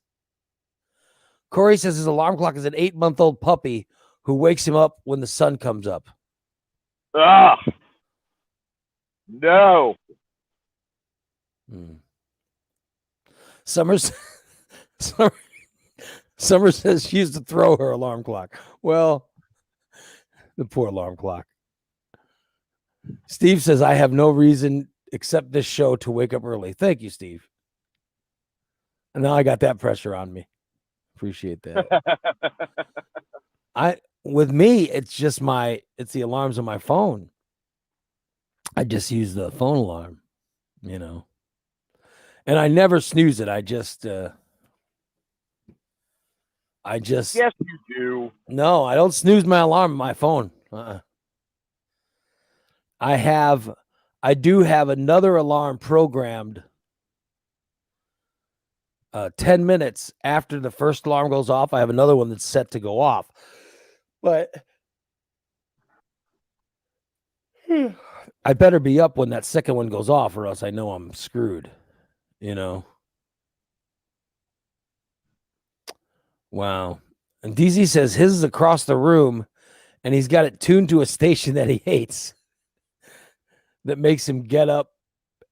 Corey says his alarm clock is an 8-month-old puppy who wakes him up when the sun comes up. Ah, no. Summer says she used to throw her alarm clock. Well, the poor alarm clock. Steve says, I have no reason except this show to wake up early. Thank you, Steve. And now I got that pressure on me. Appreciate that. With me, it's the alarms on my phone. I just use the phone alarm, and I never snooze it. I just yes, you do. No, I don't snooze my alarm on my phone. I do have another alarm programmed 10 minutes after the first alarm goes off. I have another one that's set to go off. But I better be up when that second one goes off, or else I know I'm screwed, Wow. And DZ says his is across the room, and he's got it tuned to a station that he hates that makes him get up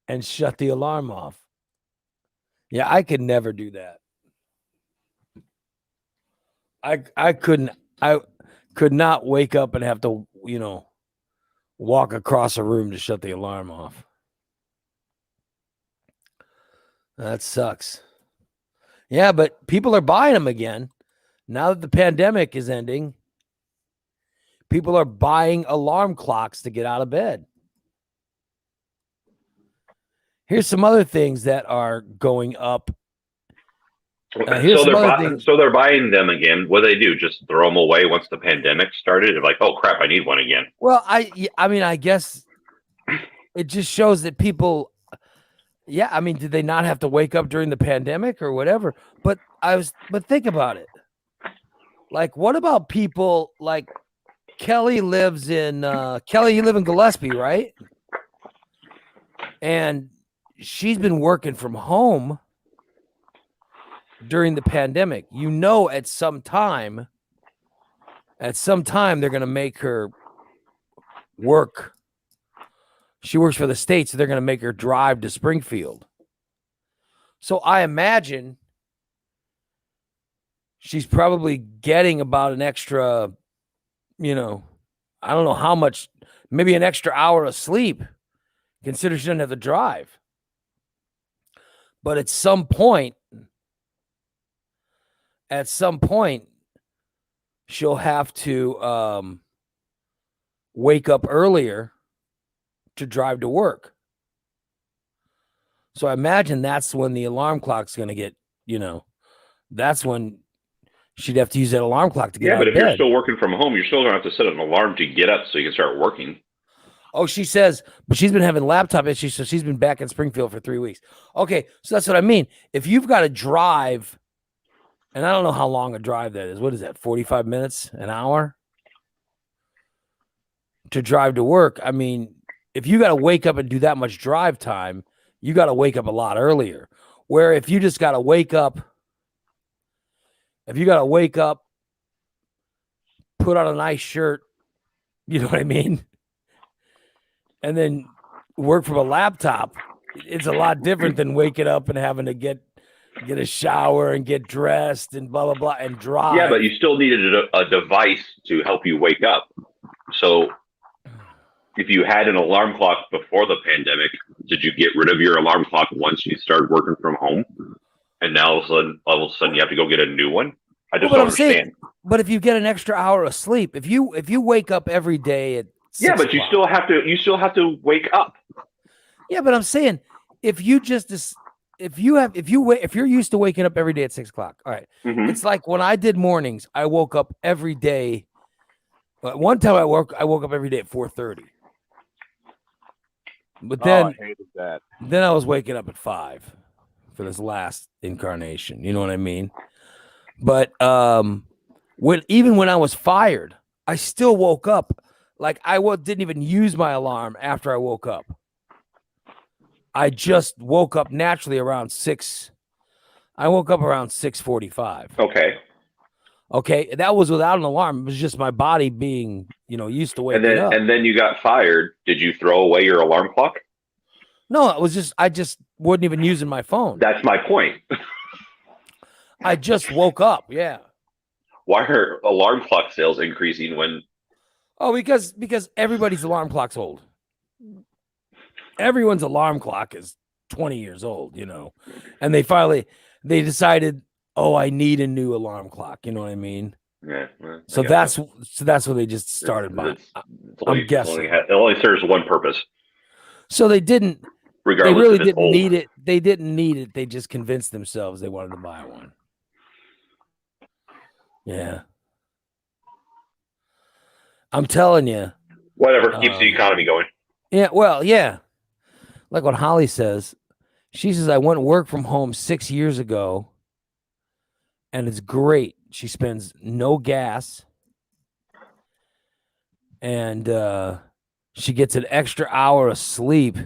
and shut the alarm off. Yeah, I could never do that. I could not wake up and have to, walk across a room to shut the alarm off. That sucks. Yeah, but people are buying them again. Now that the pandemic is ending, people are buying alarm clocks to get out of bed. Here's some other things that are going up. So they're buying them again. What do they do? Just throw them away once the pandemic started? They're like, oh crap, I need one again. Well, I guess it just shows that people. Yeah, I mean, did they not have to wake up during the pandemic or whatever? But think about it. Like, what about people like Kelly? You live in Gillespie, right? And she's been working from home during the pandemic. At some time they're going to make her work. She works for the state, so they're going to make her drive to Springfield. So I imagine she's probably getting about an extra, I don't know how much, maybe an extra hour of sleep, consider she doesn't have to drive. But at some point, she'll have to wake up earlier to drive to work. So I imagine that's when the alarm clock's going to get, that's when she'd have to use that alarm clock to get out of bed. If you're still working from home, you're still going to have to set an alarm to get up so you can start working. Oh, she says, but she's been having laptop issues, so she's been back in Springfield for 3 weeks. Okay, so that's what I mean. If you've got to drive, and I don't know how long a drive that is. What is that, 45 minutes, an hour? To drive to work. I mean, if you got to wake up and do that much drive time, you got to wake up a lot earlier. Where if you just got to wake up, put on a nice shirt, you know what I mean? And then work from a laptop, it's a lot different than waking up and having to get, get a shower and get dressed and blah blah blah and drive. Yeah, but you still needed a device to help you wake up. So if you had an alarm clock before the pandemic, did you get rid of your alarm clock once you started working from home? And now all of a sudden you have to go get a new one? I just don't understand. But if you get an extra hour of sleep, if you wake up every day at 6 yeah, but you still have to wake up. Yeah, but I'm saying if you're used to waking up every day at 6 o'clock, all right. Mhm. It's like when I did mornings, I woke up every day. One time I woke up every day at 4:30. But then I hated that. Then I was waking up at 5 for this last incarnation. You know what I mean? But even when I was fired, I still woke up. Like didn't even use my alarm after I woke up. I just woke up naturally around 6. I woke up around 6:45. Okay, that was without an alarm. It was just my body being, used to waking up. And then you got fired. Did you throw away your alarm clock? No, I just wasn't even using my phone. That's my point. I just woke up. Yeah. Why are alarm clock sales increasing when? Oh, because everybody's alarm clock's old. Everyone's alarm clock is 20 years old, and they decided, oh, I need a new alarm clock. You know what I mean? Yeah. So that's what they just started buying. I'm guessing it only serves one purpose. So they didn't. Regardless, they really if it's didn't old. need it. They didn't need it. They just convinced themselves they wanted to buy one. Yeah. I'm telling you. Whatever keeps the economy going. Yeah. Well, yeah. Like what Holly says. She says, I went to work from home 6 years ago. And it's great. She spends no gas. And she gets an extra hour of sleep.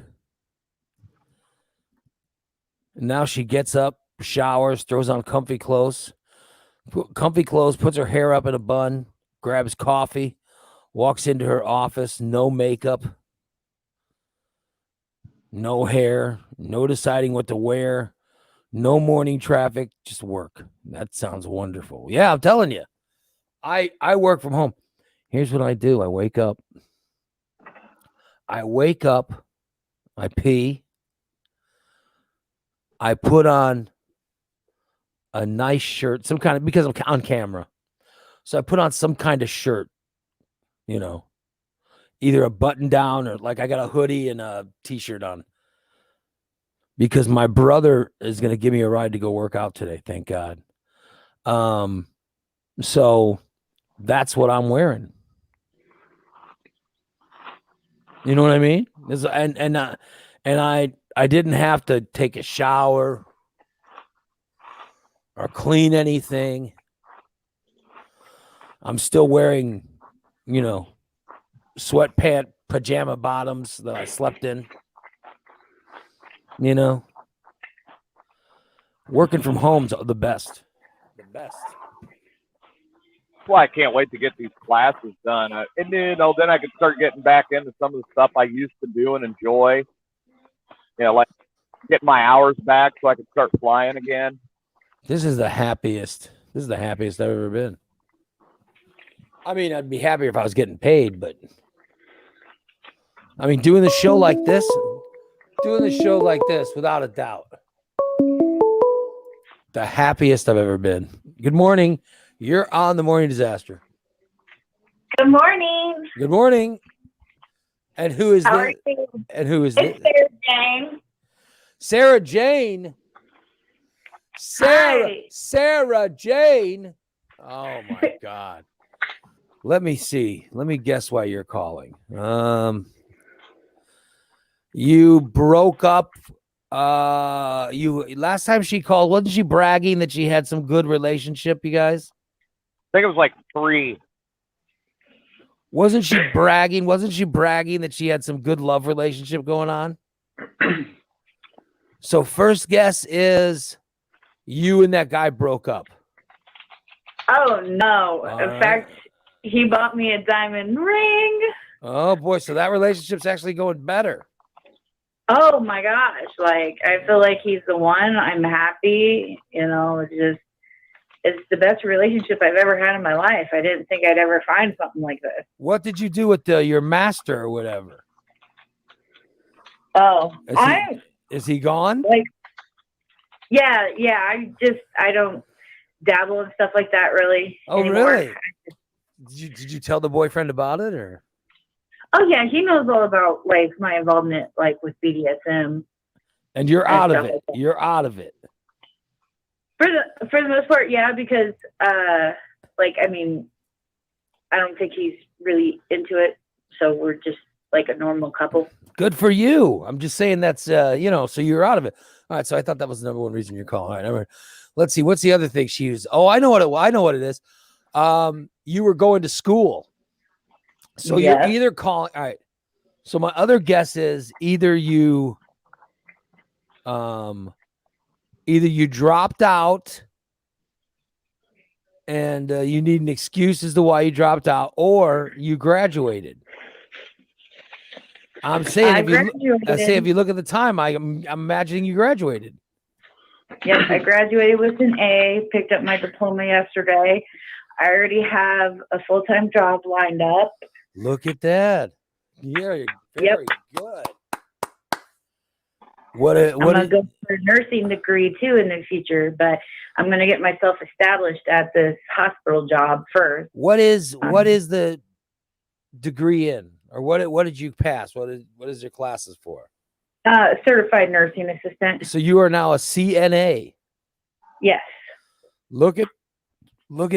And now she gets up, showers, throws on comfy clothes, puts her hair up in a bun, grabs coffee, walks into her office, no makeup, no hair, no deciding what to wear, no morning traffic, just work. That sounds wonderful. Yeah, I'm telling you. I work from home. Here's what I do. I wake up, I pee, I put on a nice shirt, because I'm on camera. So I put on some kind of shirt, either a button down or like I got a hoodie and a t-shirt on. Because my brother is going to give me a ride to go work out today. Thank God. So that's what I'm wearing. You know what I mean? And I didn't have to take a shower or clean anything. I'm still wearing, sweatpant pajama bottoms that I slept in. Working from home's the best. The best. Well, I can't wait to get these classes done. And then I can start getting back into some of the stuff I used to do and enjoy. Like getting my hours back so I can start flying again. This is the happiest I've ever been. I mean, I'd be happier if I was getting paid, but I mean, doing the show like this, without a doubt, the happiest I've ever been. Good morning. You're on the Morning Disaster. Good morning. Good morning. And who is How this? are you? And who is It's this? Sarah Jane. Hi. Sarah Jane. Oh my God. Let me see. Let me guess why you're calling. You broke up. Last time she called, wasn't she bragging that she had some good relationship, you guys? I think it was like 3. Wasn't she bragging? Wasn't she bragging that she had some good love relationship going on? So first guess is you and that guy broke up. Oh no! All In right. fact, he bought me a diamond ring. Oh boy, so that relationship's actually going better. Oh my gosh. Like, I feel like he's the one. I'm happy. You know, it's the best relationship I've ever had in my life. I didn't think I'd ever find something like this. What did you do with your master or whatever? Oh, Is he gone? Like, yeah. I don't dabble in stuff like that really. Oh, anymore. really? Did you tell the boyfriend about it or? Oh yeah, he knows all about like my involvement like with BDSM. And you're And out of stuff it. like that. You're out of it. For the most part, yeah, because like I mean, I don't think he's really into it, so we're just like a normal couple. Good for you. I'm just saying that's so you're out of it. All right, so I thought that was the number one reason you're calling. All right, never. Let's see. What's the other thing she used? Oh, I know what it is. You were going to school. So Yeah. you're either calling. All right. So my other guess is either you dropped out and you need an excuse as to why you dropped out, or you graduated. I'm saying if you look at the time, I'm imagining you graduated. Yes, I graduated with an A, picked up my diploma yesterday. I already have a full-time job lined up. Look at that. Yeah, you're very good. I'm gonna go for a nursing degree too in the future, but I'm gonna get myself established at this hospital job first. What is the degree in, or what did you pass? What is your classes for? Certified nursing assistant. So you are now a CNA. Yes. Look at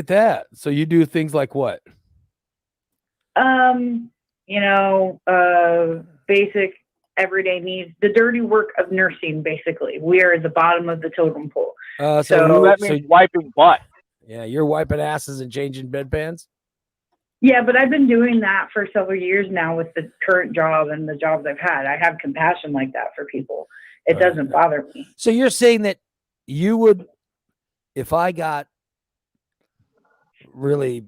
that. So you do things like what? Basic everyday needs, the dirty work of nursing, basically. We are at the bottom of the totem pole. So that means wiping butt. Yeah, you're wiping asses and changing bedpans. Yeah, but I've been doing that for several years now with the current job and the jobs I've had. I have compassion like that for people. It doesn't bother me. So you're saying that you would, if I got really,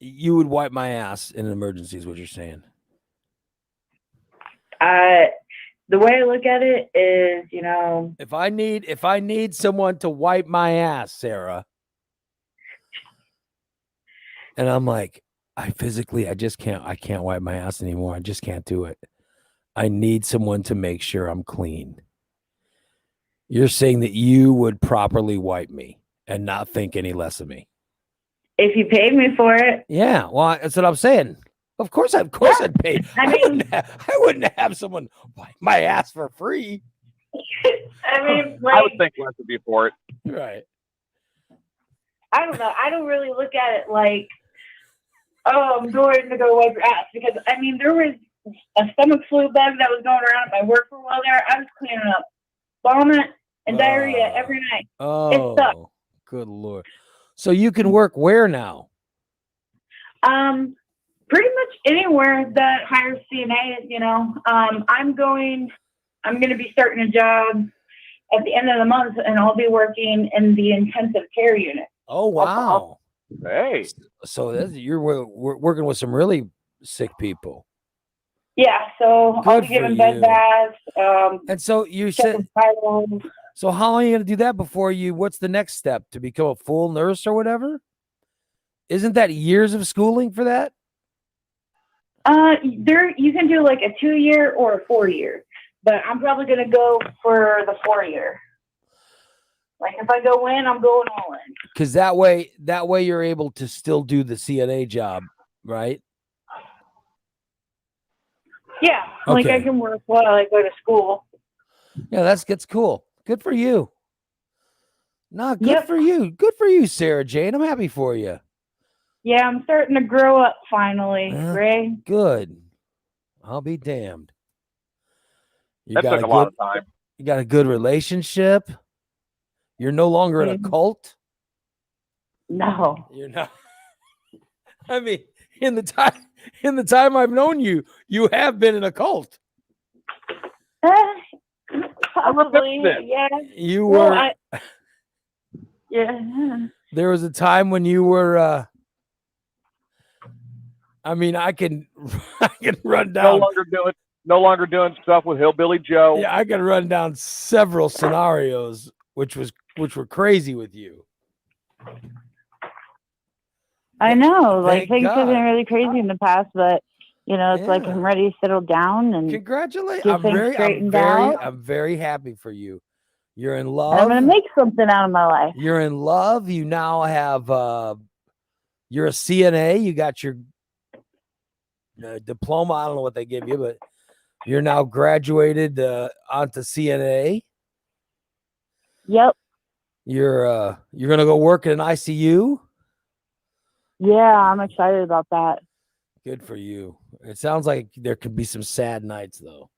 you would wipe my ass in an emergency is what you're saying. The way I look at it is, if I need someone to wipe my ass, Sarah, and I'm like, I can't wipe my ass anymore. I just can't do it. I need someone to make sure I'm clean. You're saying that you would properly wipe me and not think any less of me. If you paid me for it. Yeah, well, that's what I'm saying. Of course I'd pay. I wouldn't have someone wipe my ass for free. I mean, I would think less of you for it. Right. I don't know. I don't really look at it like, oh, I'm going to go wipe your ass. Because, I mean, there was a stomach flu bug that was going around at my work for a while there. I was cleaning up vomit and diarrhea every night. It sucked. Good Lord. So you can work where now? Pretty much anywhere that hires CNAs, I'm going to be starting a job at the end of the month, and I'll be working in the intensive care unit. Oh, wow. Hey. So you're working with some really sick people. Yeah, so I'll Good be giving for bed you. baths. And so you said, so how long are you going to do that before what's the next step? To become a full nurse or whatever? Isn't that years of schooling for that? You can do like a 2-year or a 4-year, but I'm probably going to go for the 4-year. Like if I go in, I'm going all in. Because that way you're able to still do the CNA job, right? Yeah, like Okay. I can work while I go to school. Yeah, that's cool. Good for you. No, good for you. Good for you, Sarah Jane. I'm happy for you. Yeah, I'm starting to grow up finally, Ray. Good. I'll be damned. You That got took a lot of time. You got a good relationship. You're no longer in a cult. No. You're not. I mean, in the time I've known you, you have been in a cult. Possibly, yeah. You Well, were. Yeah. There was a time when you were. I mean, I can run down. No longer do it. no longer doing stuff with Hillbilly Joe. Yeah, I could run down several scenarios which were crazy with you. I know, like Thank things have been God. really crazy in the past, but it's like I'm ready to settle down and Congratulations. get things straightened out. I'm very happy for you. You're in And love. I'm gonna make something out of my life. You're in love. You now have you're a CNA. You got your diploma. I don't know what they give you, but you're now graduated onto CNA. Yep. You're gonna go work in an ICU. Yeah, I'm excited about that. Good for you. It sounds like there could be some sad nights though.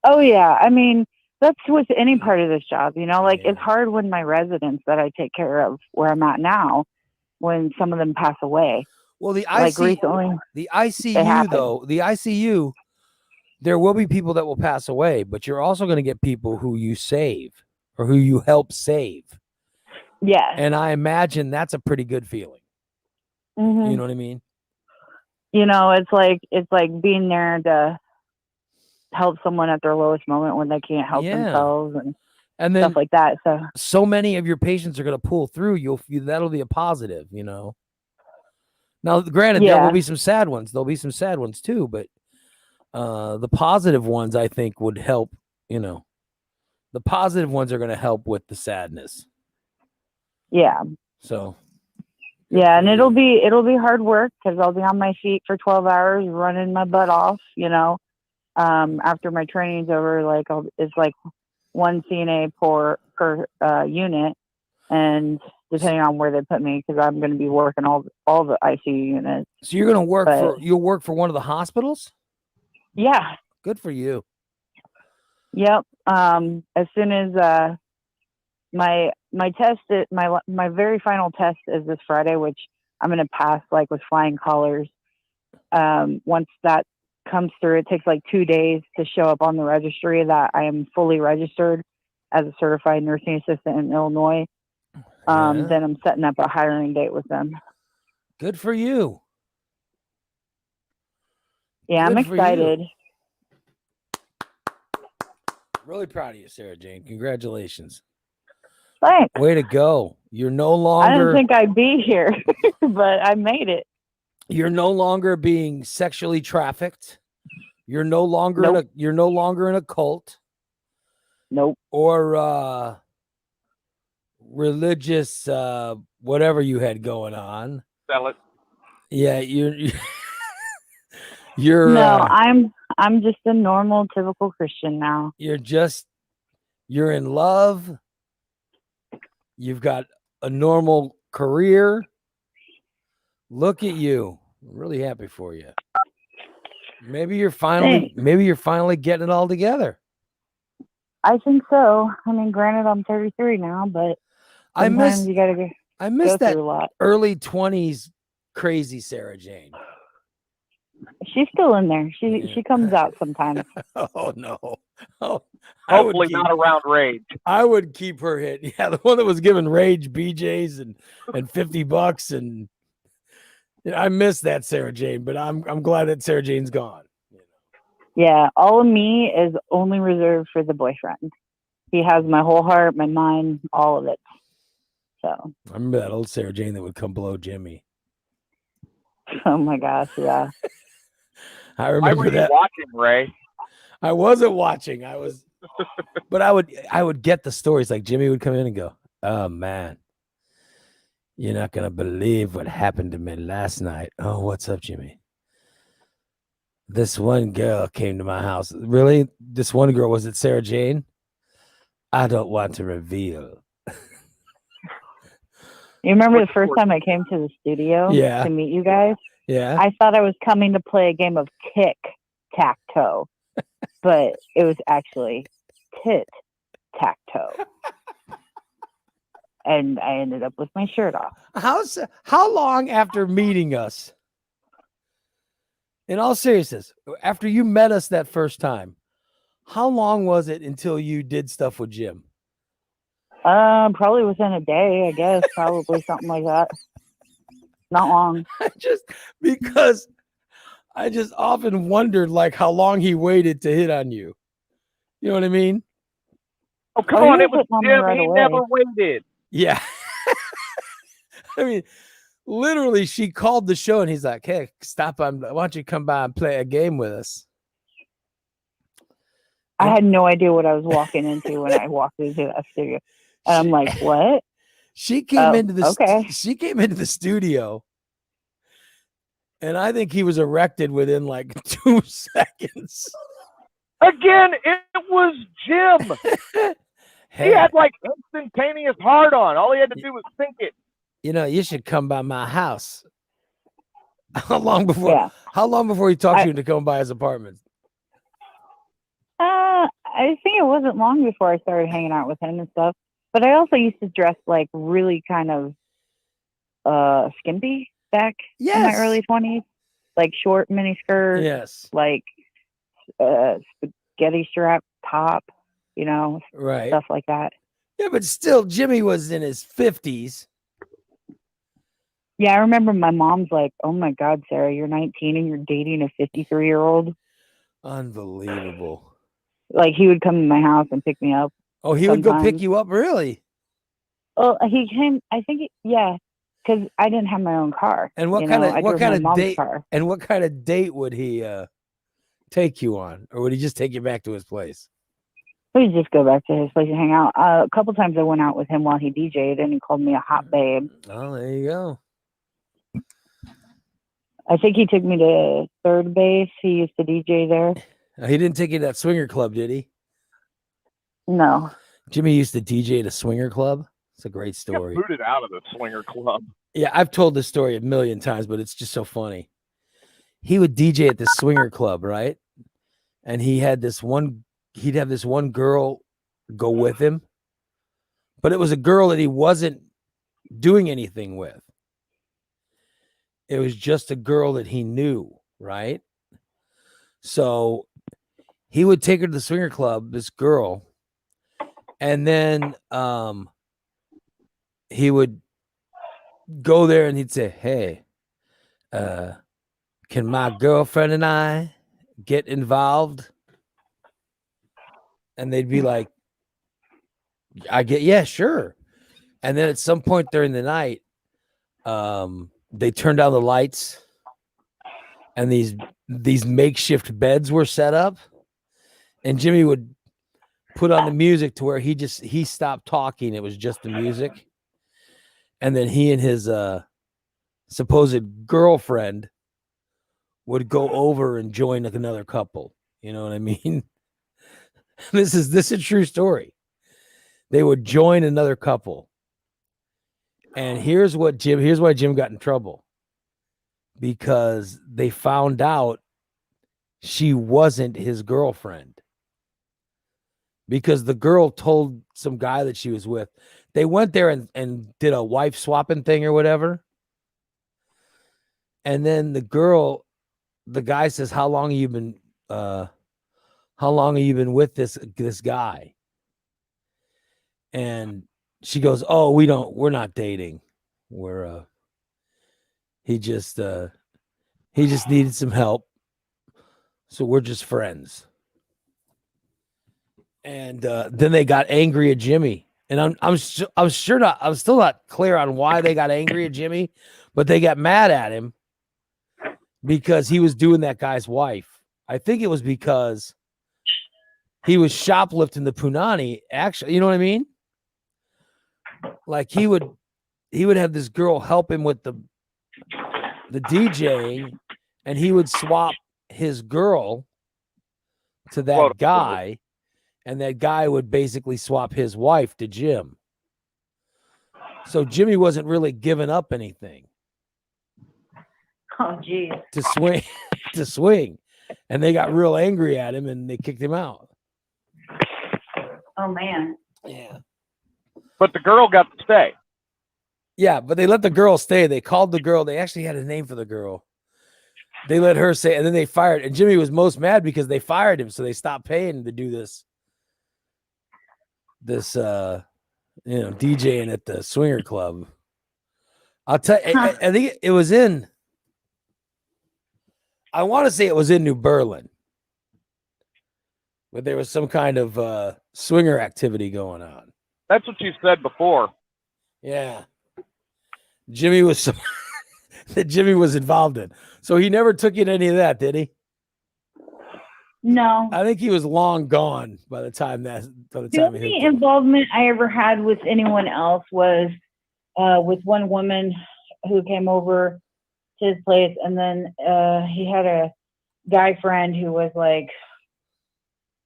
Oh yeah, I mean that's with any part of this job, like it's hard when my residents that I take care of where I'm at now, when some of them pass away. Well, the like recently, the it ICU happened. though, the ICU, there will be people that will pass away, but you're also going to get people who you save or who you help save. Yeah. And I imagine that's a pretty good feeling. Mhm. You know what I mean? It's like being there to help someone at their lowest moment when they can't help themselves And then stuff like that. so many of your patients are going to pull through. That'll be a positive, Now, granted, there will be some sad ones. There'll be some sad ones too, but the positive ones I think would help. The positive ones are going to help with the sadness. Yeah. So. Yeah, and it'll be hard work because I'll be on my feet for 12 hours, running my butt off. After my training's over, it's like one CNA per unit, and depending on where they put me, because I'm going to be working all the ICU units. So you're going to you'll work for one of the hospitals? Yeah. Good for you. Yep. As soon as my test, my very final test is this Friday, which I'm going to pass with flying colors. Once that comes through, it takes 2 days to show up on the registry that I am fully registered as a certified nursing assistant in Illinois. Then I'm setting up a hiring date with them. Good for you. Yeah, I'm Good for you. excited. Really proud of you, Sarah Jane. Congratulations. Thanks. Way to go. You're no I didn't longer think I'd be here, but I made it. you're no longer being sexually trafficked. You're no longer in a cult. Nope. Or religious whatever you had going on. Sell it. Yeah, you're No, I'm just a normal, typical Christian now. You're in love. You've got a normal career. Look at you. I'm really happy for you. Maybe you're finally getting it all together. I think so. I mean, granted, I'm 33 now, but sometimes you gotta go. I miss that through a lot. early 20s crazy Sarah Jane. She's still in there. She comes out sometimes. Oh no. Oh, Hopefully not around Rage. I would keep her hit. Yeah, the one that was giving Rage BJs and $50 and I miss that Sarah Jane, but I'm glad that Sarah Jane's gone. Yeah, all of me is only reserved for the boyfriend. He has my whole heart, my mind, all of it. So. I remember that old Sarah Jane that would come blow Jimmy. Oh my gosh, yeah. I remember Why were that. you watching, Ray? I wasn't watching. I was, but I would get the stories. Like Jimmy would come in and go, "Oh man, you're not gonna believe what happened to me last night." Oh, what's up, Jimmy? This one girl came to my house. Really? This one girl, was it Sarah Jane? I don't want to reveal. You remember the first time I came to the studio to meet you guys? Yeah. I thought I was coming to play a game of tic-tac-toe, but it was actually tit-tac-toe. And I ended up with my shirt off. How long after meeting us? In all seriousness, after you met us that first time, how long was it until you did stuff with Jim? Probably within a day, I guess. Probably something like that. Not long. Just because I just often wondered like how long he waited to hit on you. You know what I mean? Oh, come on. It was Jim. He never waited. Yeah. I mean, literally, she called the show and he's like, hey, stop. Why don't you come by and play a game with us? I had no idea what I was walking into when I walked into that studio. And I'm like, what? She came into the okay. She came into the studio. And I think he was erected within like 2 seconds. Again, it was Jim. He had like instantaneous hard on. All he had to do was think it. You know, you should come by my house. How long before he talked you into coming by his apartment? I think it wasn't long before I started hanging out with him and stuff. But I also used to dress like really kind of skimpy back in my early 20s. Like short mini skirts. Yes. Like spaghetti strap top, you know, right. Stuff like that. Yeah, but still, Jimmy was in his 50s. Yeah, I remember my mom's like, oh my God, Sarah, you're 19 and you're dating a 53-year-old. Unbelievable. Like he would come to my house and pick me up. Oh, he would go pick you up, really? Oh, he came, I think, yeah, because I didn't have my own car. And what kind of date? Car. And what kind of date would he take you on, or would he just take you back to his place? We'd just go back to his place and hang out. A couple times I went out with him while he DJ'd, and he called me a hot babe. Oh, there you go. I think he took me to Third Base. He used to DJ there. He didn't take you to that swinger club, did he? No. Jimmy used to DJ at a swinger club. It's a great story. Got booted out of the swinger club. Yeah, I've told this story a million times, but it's just so funny. He would DJ at the swinger club, right? And he'd have this one girl go with him, but it was a girl that he wasn't doing anything with. It was just a girl that he knew, right? So he would take her to the swinger club, this girl, and then he would go there and he'd say, hey, can my girlfriend and I get involved? And they'd be like, yeah, sure. And then at some point during the night, they turned down the lights and these makeshift beds were set up, and Jimmy would put on the music to where he stopped talking. It was just the music. And then he and his supposed girlfriend would go over and join another couple. You know what I mean? This is a true story. They would join another couple. And here's why Jim got in trouble. Because they found out she wasn't his girlfriend. Because the girl told some guy that she was with. They went there and did a wife swapping thing or whatever. And then the guy says, how long have you been with this guy? And she goes, oh, we're not dating. He just needed some help. So we're just friends. And then they got angry at Jimmy. And I'm still not clear on why they got angry at Jimmy, but they got mad at him because he was doing that guy's wife. I think it was because he was shoplifting the punani. Actually, you know what I mean? Like he would have this girl help him with the DJing, and he would swap his girl to that guy, and that guy would basically swap his wife to Jim. So Jimmy wasn't really giving up anything. Oh, geez. To swing. And they got real angry at him and they kicked him out. Oh, man. Yeah. But the girl got to stay. Yeah, but they let the girl stay. They called the girl. They actually had a name for the girl. They let her say, and then they fired. And Jimmy was most mad because they fired him. So they stopped paying him to do this DJing at the swinger club. I'll tell you, I think it was in I want to say it was in New Berlin, but there was some kind of swinger activity going on. That's what you said before. Yeah, Jimmy was that Jimmy was involved in. So he never took in any of that, did he? No. I think he was long gone by the time he The hit only involvement I ever had with anyone else was with one woman who came over to his place, and then he had a guy friend who was like,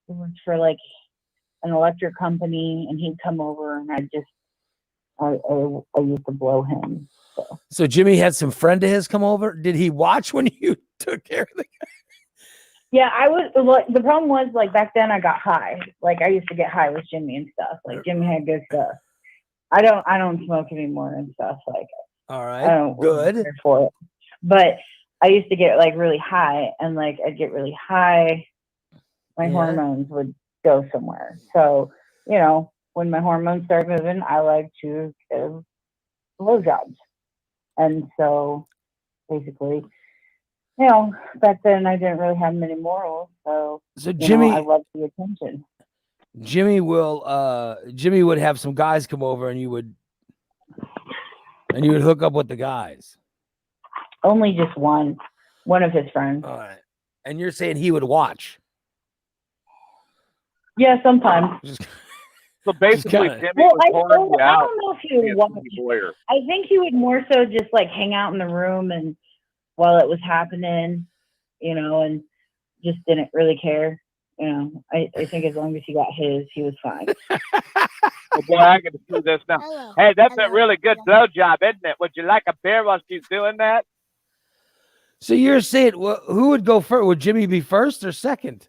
he worked for like an electric company, and he'd come over, and I used to blow him. So Jimmy had some friend of his come over. Did he watch when you took care of the guy? Yeah, I was. Like, the problem was, like, back then I got high. Like, I used to get high with Jimmy and stuff. Like, Jimmy had good stuff. I don't smoke anymore and stuff. Like, all I right, don't good care for it. But I used to get like really high, and like I'd get really high, my hormones would go somewhere. So, you know, when my hormones start moving, I like to give blowjobs. And so basically, you know, back then I didn't really have many morals. So Jimmy, I loved the attention. Jimmy would have some guys come over, and you would hook up with the guys. Only just one of his friends. All right. And you're saying he would watch? Yeah, sometimes. So basically, kinda- Jimmy Well, was holding you I out. don't know if he would watch. Lawyer. I think he would more so just like hang out in the room and while it was happening, you know, and just didn't really care. You know, I think as long as he got his, he was fine. Oh, boy, I got to do this now. Hey, that's a really good blowjob, isn't it? Would you like a beer while she's doing that? So you're saying who would go first? Would Jimmy be first or second?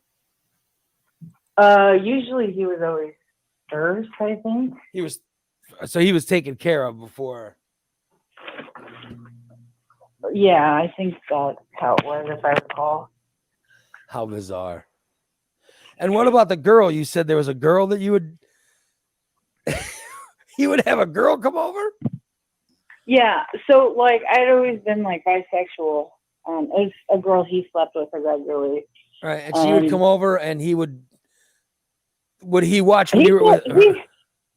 Usually he was always first, I think. He was taken care of before. Yeah, I think that's how it was, if I recall. How bizarre. And what about the girl? You said there was a girl that you would he would have a girl come over? Yeah, so like I'd always been like bisexual. It was a girl he slept with regularly. Right, and she would come over, and he would he watch when you were with her?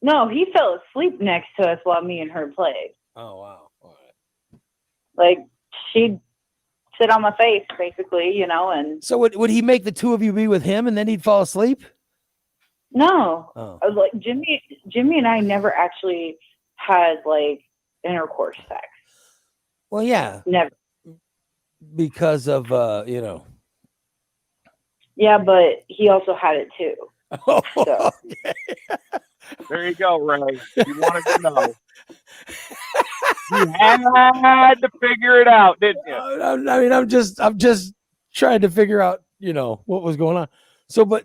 No, he fell asleep next to us while me and her played. Oh wow! All right. Like she'd sit on my face, basically, you know, and So would he make the two of you be with him, and then he'd fall asleep? no, Oh. I was like Jimmy and I never actually had like intercourse sex. Well, yeah, Never. because of you know. Yeah, but he also had it too. So. There you go, Ray. You wanted to know. You had to figure it out, didn't you? I mean, I'm just trying to figure out, you know, what was going on. So, but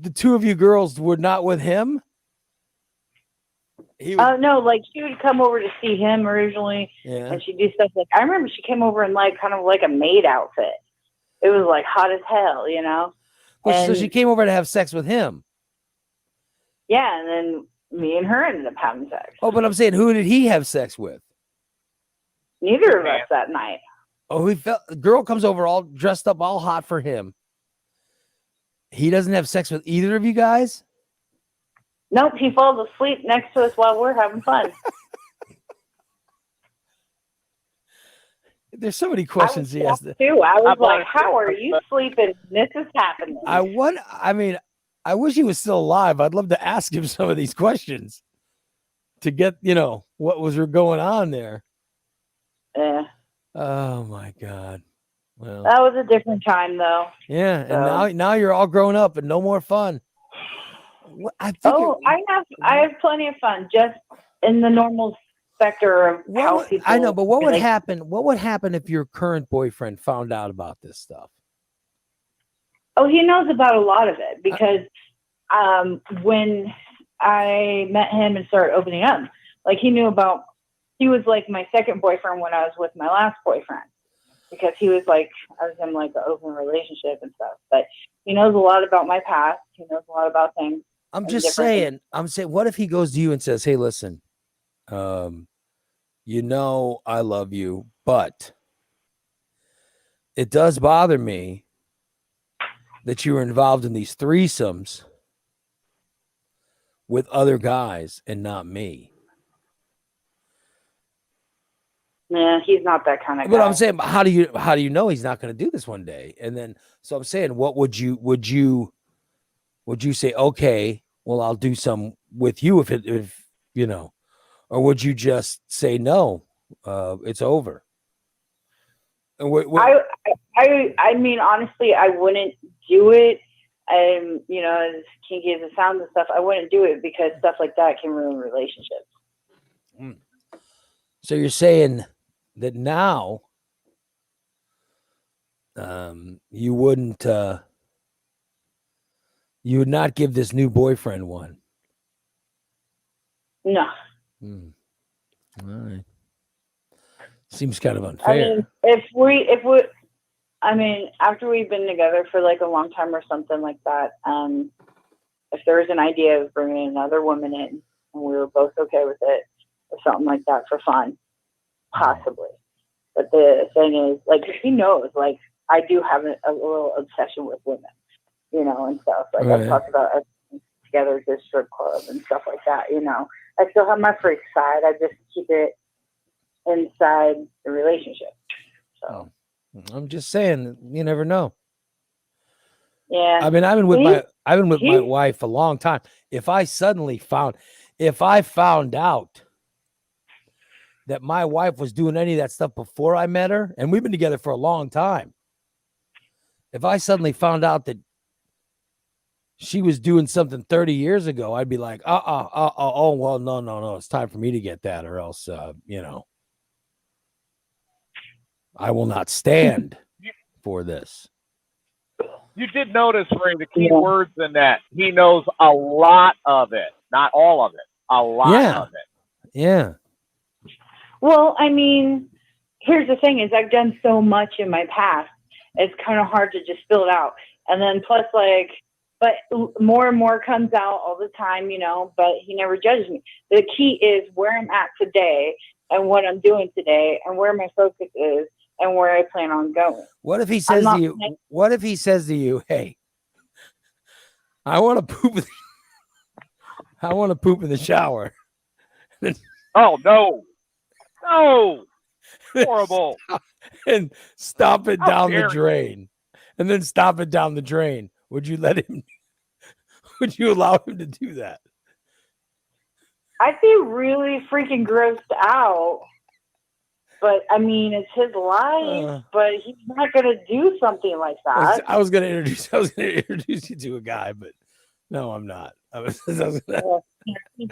the two of you girls were not with him? No, like she would come over to see him originally, Yeah. and she'd do stuff like I remember she came over in like kind of like a maid outfit. It was like hot as hell, you know. Well, so And- she came over to have sex with him. Yeah, and then me and her ended up having sex. Oh, but I'm saying, who did he have sex with? Neither of us that night. Oh, the girl comes over all dressed up, all hot for him. He doesn't have sex with either of you guys? Nope, he falls asleep next to us while we're having fun. There's so many questions he has to. Too. I was like, "How are you sleeping? This is happening." I mean, I wish he was still alive. I'd love to ask him some of these questions to get, you know, what was going on there. Yeah. Oh my God. Well, That was a different time, though. yeah, and now you're all grown up and no more fun. I think I have plenty of fun, just in the normal sector of how people. I know, but what would like- happen? What would happen if your current boyfriend found out about this stuff? Oh, he knows about a lot of it because when I met him and started opening up, like he knew about. He was like my second boyfriend when I was with my last boyfriend because he was like I was in like an open relationship and stuff. But he knows a lot about my past. He knows a lot about things. I'm and just different things. saying, what if he goes to you and says, "Hey, listen, you know, I love you, but it does bother me that you were involved in these threesomes with other guys and not me. Yeah, he's not that kind of guy. But I'm saying, how do you know he's not going to do this one day? And then, so I'm saying, what would you say? Okay, well, I'll do some with you if you know, or would you just say no? It's over. And I mean, honestly, I wouldn't do it. You know, as kinky as it sounds and stuff, I wouldn't do it because stuff like that can ruin relationships. So you're saying that now you wouldn't you would not give this new boyfriend one? No. All right. Seems kind of unfair. I mean, I mean, after we've been together for like a long time or something like that, if there was an idea of bringing another woman in and we were both okay with it or something like that for fun, possibly. But the thing is, like, he knows, like, I do have a little obsession with women, you know, and stuff. Like, Right. I've talked about everything together at this strip club and stuff like that, you know. I still have my freak side. I just keep it inside the relationship. So I'm just saying, you never know. yeah. I mean, I've been with my wife a long time. If I found out that my wife was doing any of that stuff before I met her, and we've been together for a long time, if I suddenly found out that she was doing something 30 years ago, I'd be like, oh, well, no, it's time for me to get that, or else, you know, I will not stand for this. You did notice, Ray, the key words in that. He knows a lot of it, not all of it. A lot of it. Yeah. Well, I mean, here's the thing is I've done so much in my past. It's kind of hard to just spill it out. And then plus, like, but more and more comes out all the time, you know, but he never judges me. The key is where I'm at today and what I'm doing today and where my focus is and where I plan on going. What if he says to you, what if he says to you, hey, I want to poop in the shower. Oh, no. No. Horrible. And stop it How down the dare you. drain. And then stop it down the drain. Would you allow him to do that? I'd be really freaking grossed out. But I mean, it's his life, but he's not going to do something like that. I was going to introduce you to a guy, but no, I'm not.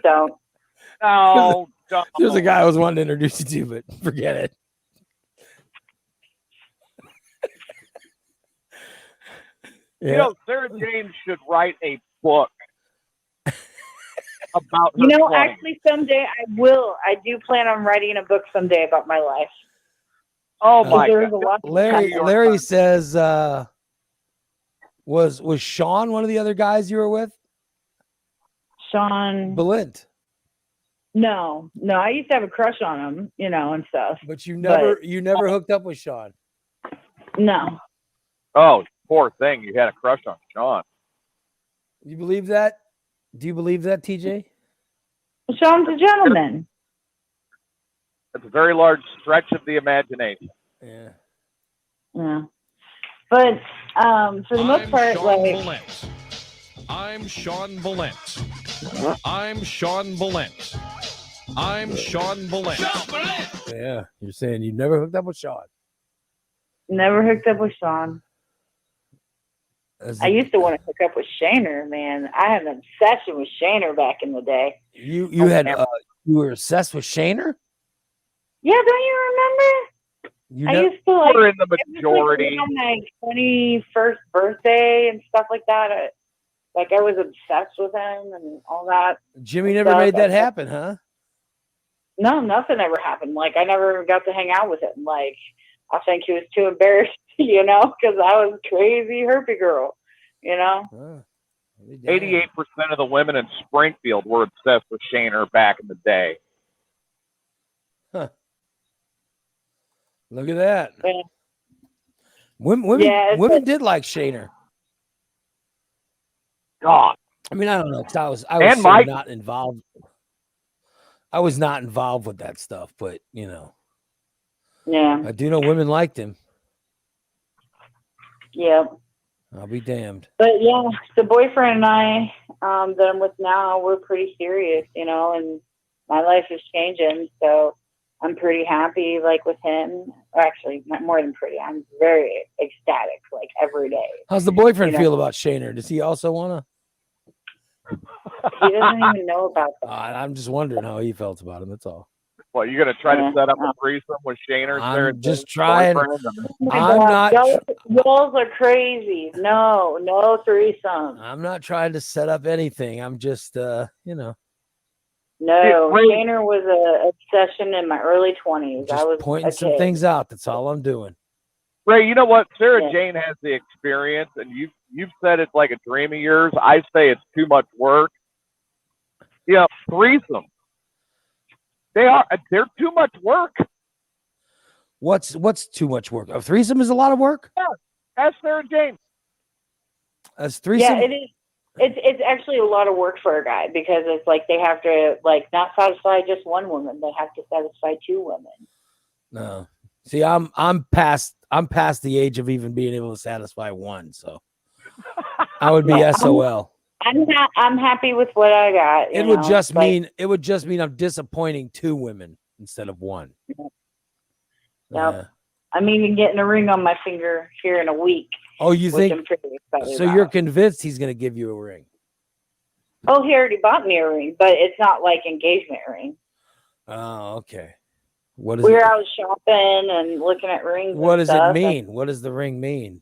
Don't. No, There's a guy I was wanting to introduce you to, but forget it. You know, Sarah James should write a book about her You know, flight. actually, someday I will. I do plan on writing a book someday about my life. Oh my There's God. a lot. Larry says, was Sean one of the other guys you were with? Sean Belint. No, I used to have a crush on him, you know, and stuff. But you never hooked up with Sean. No. Oh, poor thing. You had a crush on Sean. You believe that? Do you believe that, TJ? Sean's a gentleman. It's a very large stretch of the imagination. Yeah. Yeah. But for the most part, like I'm Sean Valent. I'm Sean Valent. I'm Sean Valent. Yeah. You're saying you never hooked up with Sean. never hooked up with Sean. As I used to want to hook up with Shaner, man. I had an obsession with Shaner back in the day. You had you were obsessed with Shaner? Yeah, don't you remember? I used to like. We're in the it was, like, majority. on my 21st birthday and stuff like that. I was obsessed with him and all that. Jimmy never made that happen, huh? No, nothing ever happened. Like I never got to hang out with him. Like I think he was too embarrassed, you know, because I was crazy herpy girl, you know. 88% of the women in Springfield were obsessed with Shaner back in the day. Huh. Look at that. Women did like Shaner. God. I mean, I don't know, 'cause I was And so Mike. not involved. I was not involved with that stuff, but Yeah. I do know women liked him. Yeah. I'll be damned. But yeah, the boyfriend and I that I'm with now, we're pretty serious, and my life is changing. So I'm pretty happy, like with him. Or actually, not more than pretty. I'm very ecstatic, like every day. How's the boyfriend You know? feel about Shaner? Does he also want to? He doesn't even know about that. I'm just wondering how he felt about him. That's all. What, you gonna try to set up a threesome with Shaner? I'm just trying. I'm not. Y'all are crazy. No threesome. I'm not trying to set up anything. I'm just, No, Ray- Shaner was a obsession in my early 20s. I was pointing a some kid. things out. That's all I'm doing. Ray, you know what? Sarah Yeah. Jane has the experience, and you've said it's like a dream of yours. I say it's too much work. Threesome. They're too much work. What's too much work? A threesome is a lot of work. Yeah, ask Sarah Jane. As threesome. Yeah, it is. It's actually a lot of work for a guy because it's like they have to like not satisfy just one woman; they have to satisfy two women. No. See, I'm past the age of even being able to satisfy one, so I would be Yeah. SOL. I'm happy with what I got. It would just mean I'm disappointing two women instead of one. Yep. I'm even getting a ring on my finger here in a week. Oh, you which think? I'm pretty excited So about. you're convinced he's going to give you a ring? Oh, he already bought me a ring, but it's not like engagement ring. Oh, okay. What is We were it? out shopping and looking at rings. What and does it stuff, mean? What does the ring mean?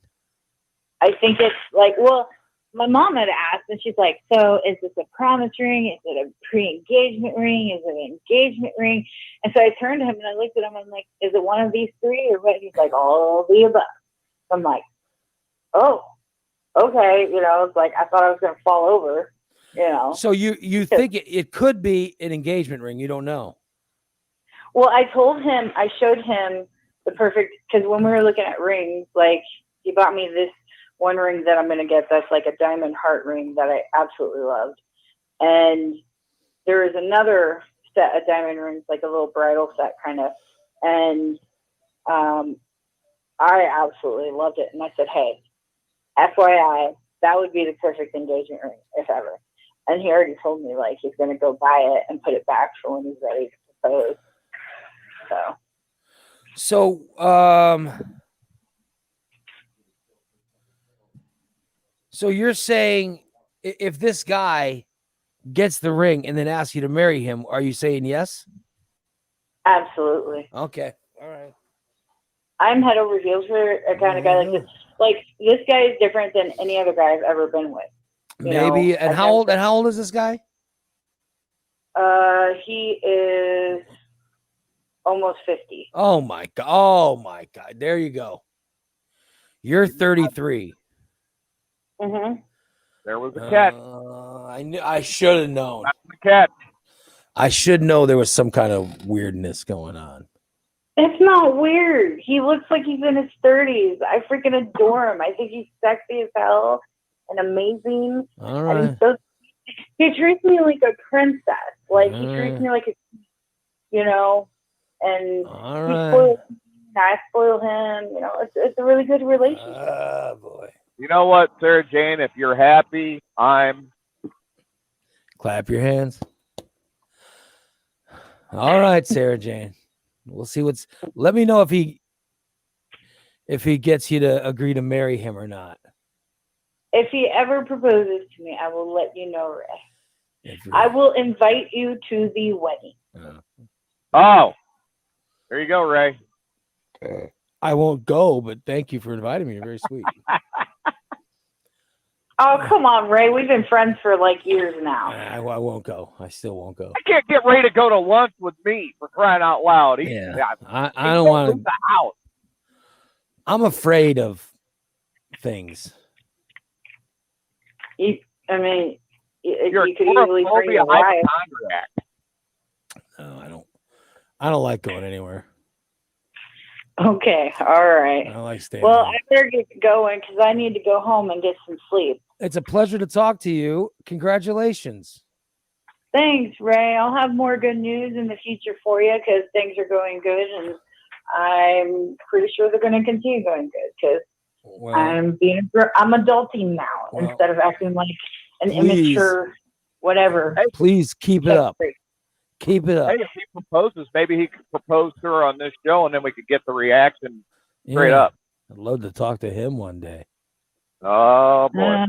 I think it's like, well, my mom had asked, and she's like, so is this a promise ring? Is it a pre-engagement ring? Is it an engagement ring? And so I turned to him and I looked at him. I'm like, is it one of these three or what? He's like, all of the above. I'm like, oh, okay. It's like, I thought I was going to fall over, So you think it could be an engagement ring? You don't know. Well, I showed him the perfect, because when we were looking at rings, like he bought me this one ring that I'm going to get that's like a diamond heart ring that I absolutely loved. And there is another set of diamond rings, like a little bridal set kind of. And I absolutely loved it. And I said, hey, FYI, that would be the perfect engagement ring, if ever. And he already told me, like, he's going to go buy it and put it back for when he's ready to propose. So, so you're saying if this guy gets the ring and then asks you to marry him, are you saying yes? Absolutely. Okay. All right. I'm head over heels for a kind of guy like this. Like, this guy is different than any other guy I've ever been with. Maybe. And how old is this guy? He is almost 50. Oh my god. Oh my god. There you go. You're 33. Mm-hmm. There was a cat. I should have known. That's the cat. I should know there was some kind of weirdness going on. It's not weird. He looks like he's in his 30s. I freaking adore him. I think he's sexy as hell and amazing. All And right. he's so, he treats me like a princess. Like, he treats me like a, and All he right. spoils me, and I spoil him. It's a really good relationship. Oh boy. You know what, Sarah Jane? If you're happy, I'm. Clap your hands. All right, Sarah Jane. We'll see let me know if he gets you to agree to marry him or not. If he ever proposes to me, I will let you know, Ray. I will invite you to the wedding. Oh, there you go, Ray. I won't go, but thank you for inviting me. You're very sweet. Oh, come on, Ray. We've been friends for like years now. I won't go. I still won't go. I can't get Ray to go to lunch with me for crying out loud. I don't want to. The house. I'm afraid of things. You could You're easily bring your wife. hypochondriac. No, I don't like going anywhere. Okay, all right. I like staying. Well, home. I better get going because I need to go home and get some sleep. It's a pleasure to talk to you. Congratulations. Thanks, Ray. I'll have more good news in the future for you because things are going good, and I'm pretty sure they're going to continue going good because Well, I'm adulting now instead of acting like an please. immature whatever. Please keep it up. Keep it up. Hey, if he proposes, maybe he could propose to her on this show, and then we could get the reaction straight Yeah. up. I'd love to talk to him one day. Oh boy.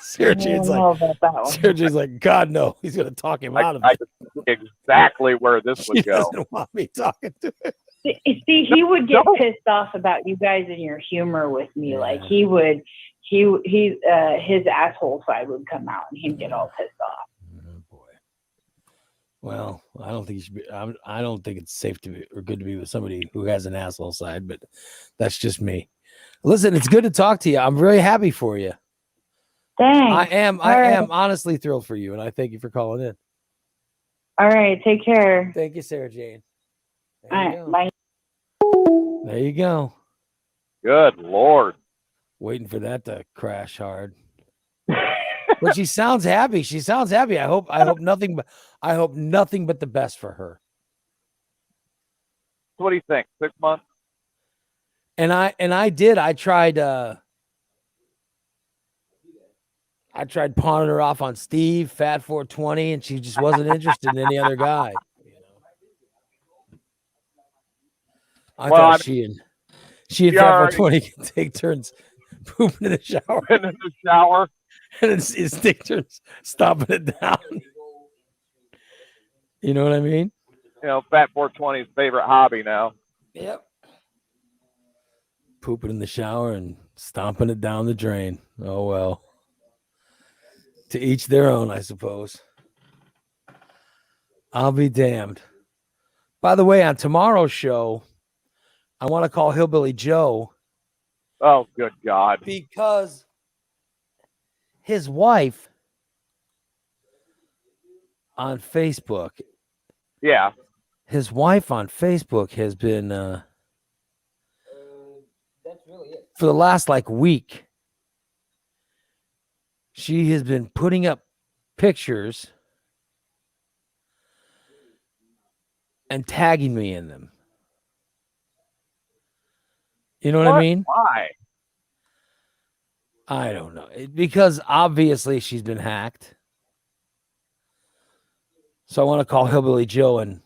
Sergey's like, God, no. He's going to talk him out of I it. can see exactly where this would He go. doesn't want me talking to him. See, he would get pissed off about you guys and your humor with me. Like he would, his asshole side would come out and he'd get all pissed off. Well, I don't think you should be. I don't think it's safe to be or good to be with somebody who has an asshole side, but that's just me. Listen, it's good to talk to you. I'm very happy for you. Thanks. I am All right. honestly thrilled for you, and I thank you for calling in. All right, take care. Thank you, Sarah Jane. All right, bye. There you go. Good Lord. Waiting for that to crash hard. But she sounds happy. She sounds happy. I hope nothing but the best for her. So what do you think? 6 months? And I tried pawning her off on Steve, Fat 420, and she just wasn't interested in any other guy. I thought she and Fat 420 can take turns pooping in the shower. And his take turns stomping it down. You know what I mean? You know, Fat 420's favorite hobby now. Yep. Pooping in the shower and stomping it down the drain. Oh, well. To each their own, I suppose. I'll be damned. By the way, on tomorrow's show, I want to call Hillbilly Joe. Oh, good God. Because his wife on Facebook. Yeah. His wife on Facebook has been for the last week. She has been putting up pictures and tagging me in them. You know what I mean? Why? I don't know. Because obviously she's been hacked. So I want to call Hillbilly Joe and,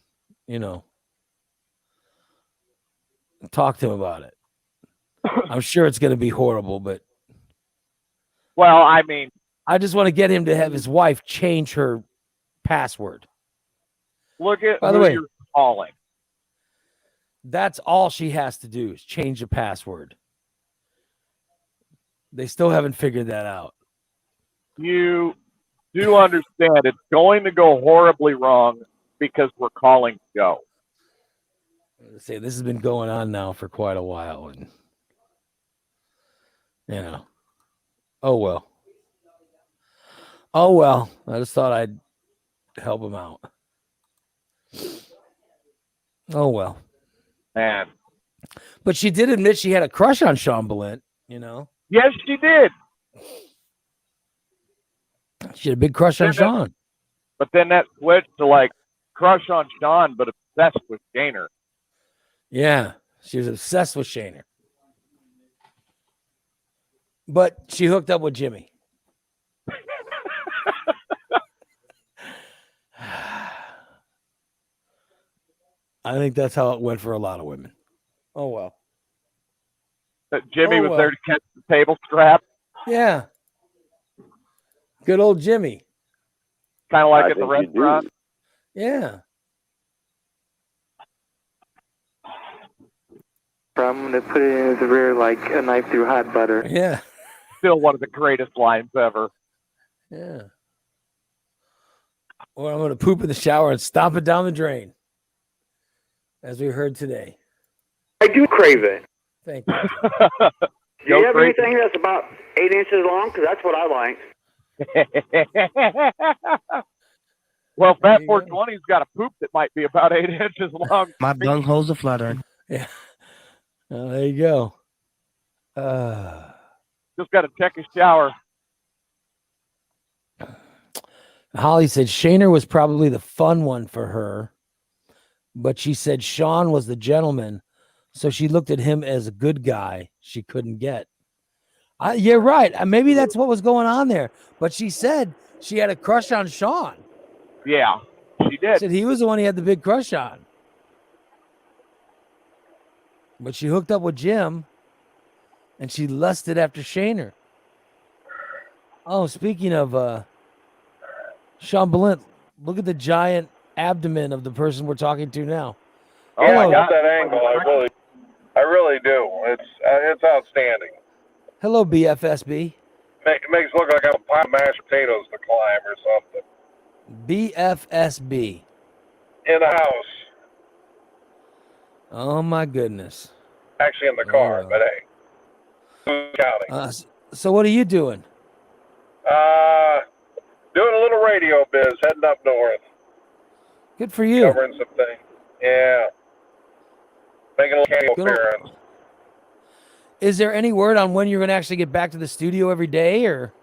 talk to him about it. I'm sure it's going to be horrible, but. Well, I mean. I just want to get him to have his wife change her password. Look at By the who way, you're calling. That's all she has to do is change the password. They still haven't figured that out. You do understand it's going to go horribly wrong because we're calling Joe. Say this has been going on now for quite a while, and oh well. I just thought I'd help him out. Oh well, man. But she did admit she had a crush on Sean Balint. Yes, she did. She had a big crush on Sean. But then that switched to crush on Sean, but obsessed with Shaner. Yeah, she was obsessed with Shaner. But she hooked up with Jimmy. I think that's how it went for a lot of women. Oh, well. Jimmy was there to catch the table strap. Yeah. Good old Jimmy. Kind of like at the restaurant. Yeah. I'm going to put it in his rear like a knife through hot butter. Yeah. Still one of the greatest lines ever. Yeah. Or I'm going to poop in the shower and stomp it down the drain. As we heard today. I do crave it. Thank you. Do you have anything that's about 8 inches long? Because that's what I like. Well, Fat 420's got a poop that might be about 8 inches long. My dung hole's a fluttering. Yeah. Oh, there you go. Just got to check his shower. Holly said Shaner was probably the fun one for her, but she said Sean was the gentleman, so she looked at him as a good guy she couldn't get. You're right. Maybe that's what was going on there. But she said she had a crush on Sean. Yeah, she did. Said he was the one he had the big crush on. But she hooked up with Jim, and she lusted after Shaner. Oh, speaking of Sean Balint, look at the giant abdomen of the person we're talking to now. Yeah, I got that angle. I really do. It's outstanding. Hello, BFSB. It makes it look like I have a pile of mashed potatoes to climb or something. BFSB. In the house. Oh, my goodness. Actually in the car, but hey. Who's counting? So what are you doing? Doing a little radio biz, heading up north. Good for you. Covering some things. Yeah. Making a little cameo appearance. Is there any word on when you're going to actually get back to the studio every day, or?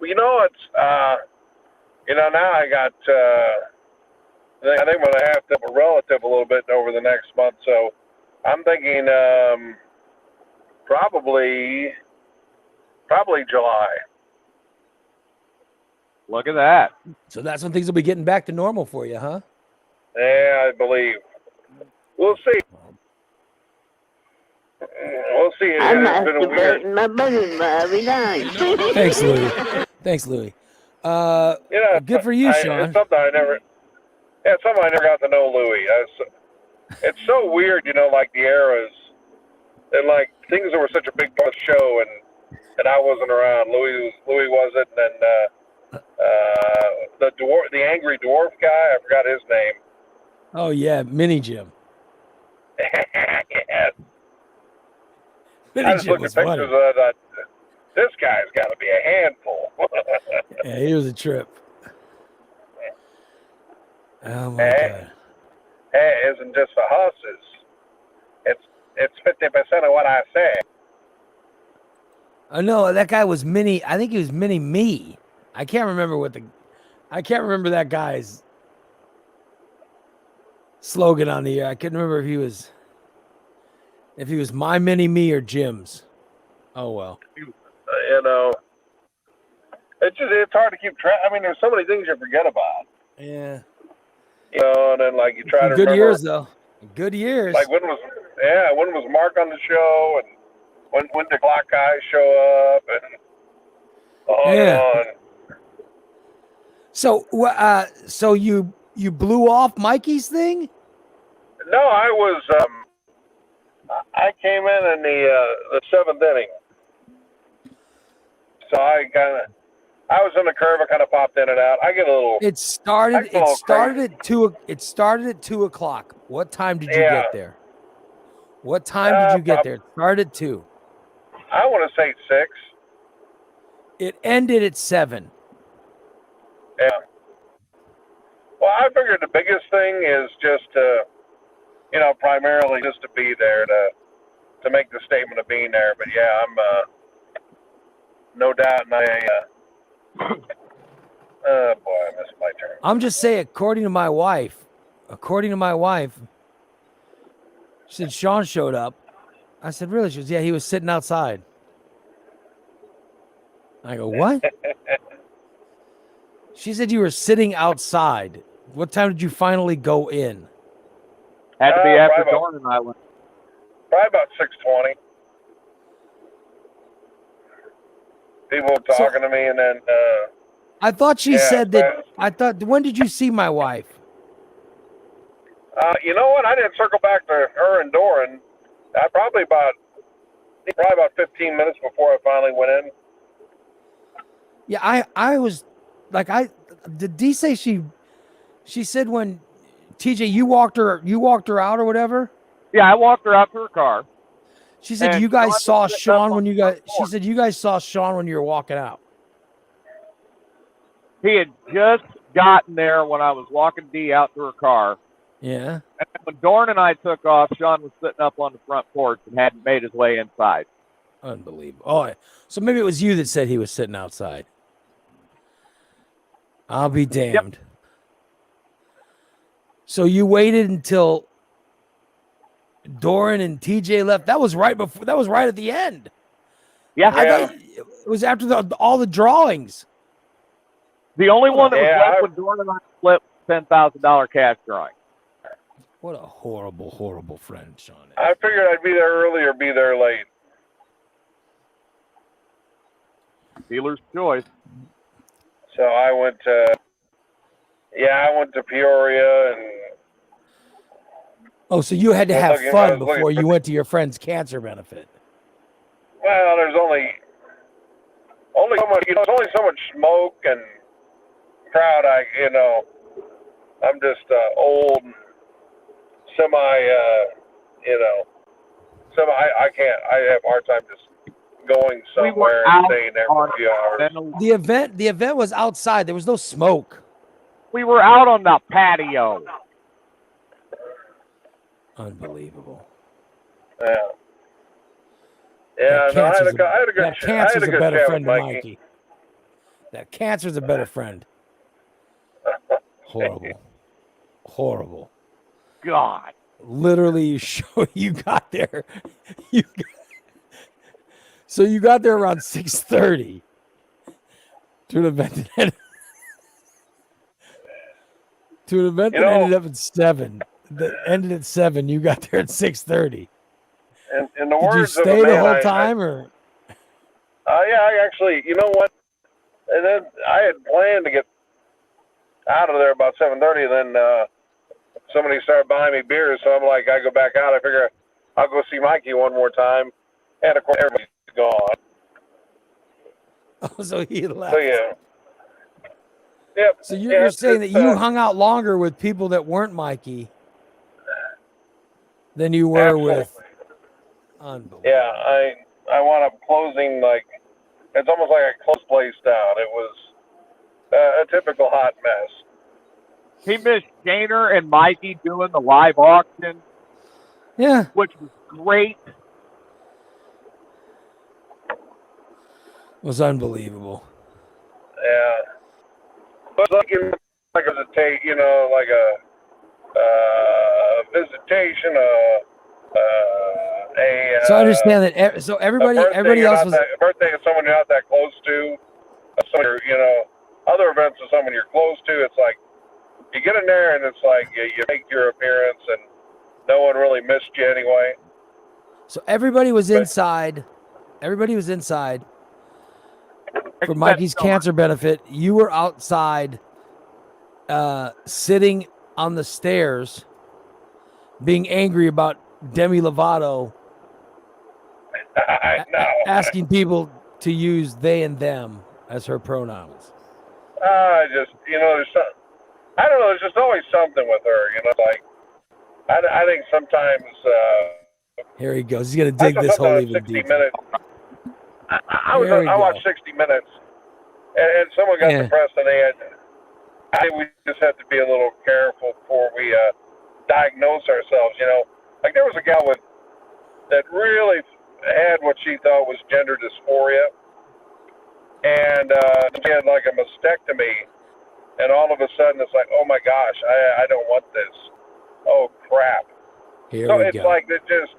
Well, it's, now I got, I think I'm going to have to have a relative a little bit over the next month, so I'm thinking probably July. Look at that. So that's when things will be getting back to normal for you, huh? Yeah, I believe. We'll see. We'll see. I'm It's been a weird. masturbating my button every night. Thanks, Louie. Thanks, Louie. Good for you, Sean. It's something I never got to know Louie. It's so weird, like the eras and like things that were such a big part of the show, and I wasn't around. Louie wasn't, and then the angry dwarf guy, I forgot his name. Oh yeah, Mini Jim. Yes. Mini I just Jim looked at was pictures funny. of that. This guy's got to be a handful. Yeah, he was a trip. Oh my God. Hey, it isn't just for horses. It's 50% of what I say. Oh no, that guy was Mini. I think he was Mini Me. I can't remember that guy's slogan on the air. I couldn't remember if he was my Mini Me or Jim's. Oh well. It's hard to keep track. I mean, there's so many things you forget about. Yeah. And then like you try to Good remember. years though. Good years. Like when was Mark on the show, and when did Clock Guy show up, and on and on. So you blew off Mikey's thing? No, I came in the seventh inning. So I was in the curve. I kind of popped in and out. I get a little. It started at 2:00. What time did you get there? What time did you get there? It started at 2. I want to say 6. It ended at 7. Yeah. Well, I figured the biggest thing is just primarily just to be there to make the statement of being there. But yeah, I'm no doubt. Oh boy, I missed my turn. I'm just saying, according to my wife, she said Sean showed up. I said, really? She goes, yeah, he was sitting outside. I go, what? She said you were sitting outside. What time did you finally go in? Had to be after Dorn and I went. Probably about 6:20. People talking to me, and then I thought she said that. When did you see my wife? you know what? I didn't circle back to her and Doran. Probably about 15 minutes before I finally went in. Yeah, I was like, did Dee say she said when TJ you walked her out or whatever? Yeah, I walked her out to her car. She said you guys saw Sean when you guys saw Sean when you were walking out. He had just gotten there when I was walking Dee out to her car, And when Dorn and I took off, Sean was sitting up on the front porch and hadn't made his way inside. Unbelievable. Oh, so maybe it was you that said he was sitting outside. I'll be damned. So you waited until Doran and TJ left. That was right before. That was right at the end. Yeah, I thought it was after all the drawings. The only one that was left when Dorn and I flipped $10,000 cash drawing. What a horrible, horrible friend, Sean. I figured I'd be there early or be there late. Dealer's choice. So I went to Peoria and. Oh, so you had to have fun before you went to your friend's cancer benefit. Well, there's only so much. There's only so much smoke and crowd. I'm just old, and semi. I can't. I have a hard time just going somewhere and staying there for a few hours. The event was outside. There was no smoke. We were out on the patio. Unbelievable. Yeah. Yeah, no, I had a good that cancer's a better friend than Mikey. That cancer's a better friend. Horrible. Horrible. God. Literally, you got there. So you got there around 6:30 to an event that ended up at 7. That ended at 7. You got there at 6:30. In the Did you words stay of a the man, whole time, or? Yeah, I actually, you know what? And then I had planned to get out of there about 7:30. Then somebody started buying me beers, so I'm like, I go back out. I figure I'll go see Mikey one more time, and of course everybody's gone. Oh, so he left. So yeah. Yep. So you're saying that you hung out longer with people that weren't Mikey than you were with. Unbelievable. Yeah, I wound up closing, like, it's almost like I closed place down. It was a typical hot mess. He missed Gainer and Mikey doing the live auction. Yeah. Which was great. It was unbelievable. Yeah. But like a visitation, like a visitation, So I understand that. So everybody else was. A birthday of someone you're not that close to. Other events of someone you're close to. It's like you get in there and it's like you make your appearance and no one really missed you anyway. So everybody was inside. Everybody was inside for Mikey's cancer benefit. You were outside, sitting on the stairs, being angry about Demi Lovato. Asking people to use they and them as her pronouns. There's I don't know, there's just always something with her, like, I think sometimes, here he goes. He's going to dig this whole even 60 deeper. Minutes. I watched 60 Minutes, and someone got depressed, and I think we just have to be a little careful before we diagnose ourselves, Like, there was a gal that really had what she thought was gender dysphoria, and she had like a mastectomy, and all of a sudden it's like, oh my gosh, I don't want this. Oh crap. Here so we it's go. like it just,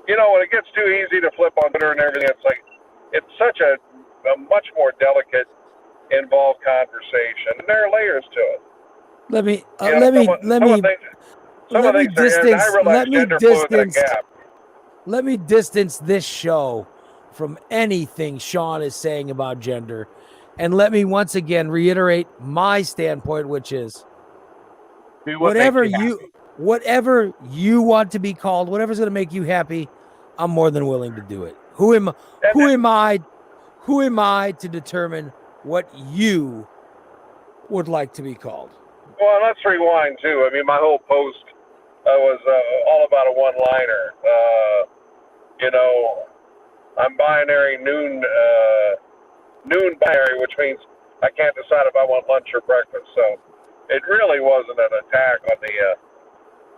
when it gets too easy to flip on Twitter and everything, it's like it's such a much more delicate, involved conversation, and there are layers to it. Let me distance this show from anything Sean is saying about gender, and let me once again reiterate my standpoint, which is whatever you want to be called, whatever's going to make you happy, I'm more than willing to do it. Who am I to determine what you would like to be called? Well, let's rewind too. I mean, my whole post was all about a one-liner. I'm binary, noon binary, which means I can't decide if I want lunch or breakfast. So it really wasn't an attack on the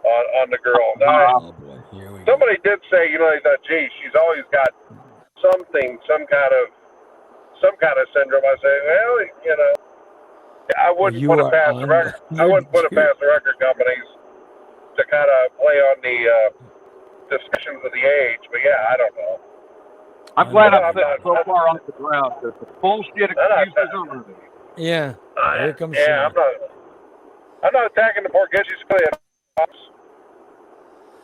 on the girl. Somebody did say, you know, they thought, gee, she's always got something, some kind of syndrome. I say, well, you know, I wouldn't put it past the record. I wouldn't put it past the record companies to kind of play on the discussions of the age. But yeah, I don't know. I'm glad I'm sitting so far off the ground because the bullshit excuses are running. Yeah. Here comes Yeah, Sean. I'm not attacking the poor kid. She's clear.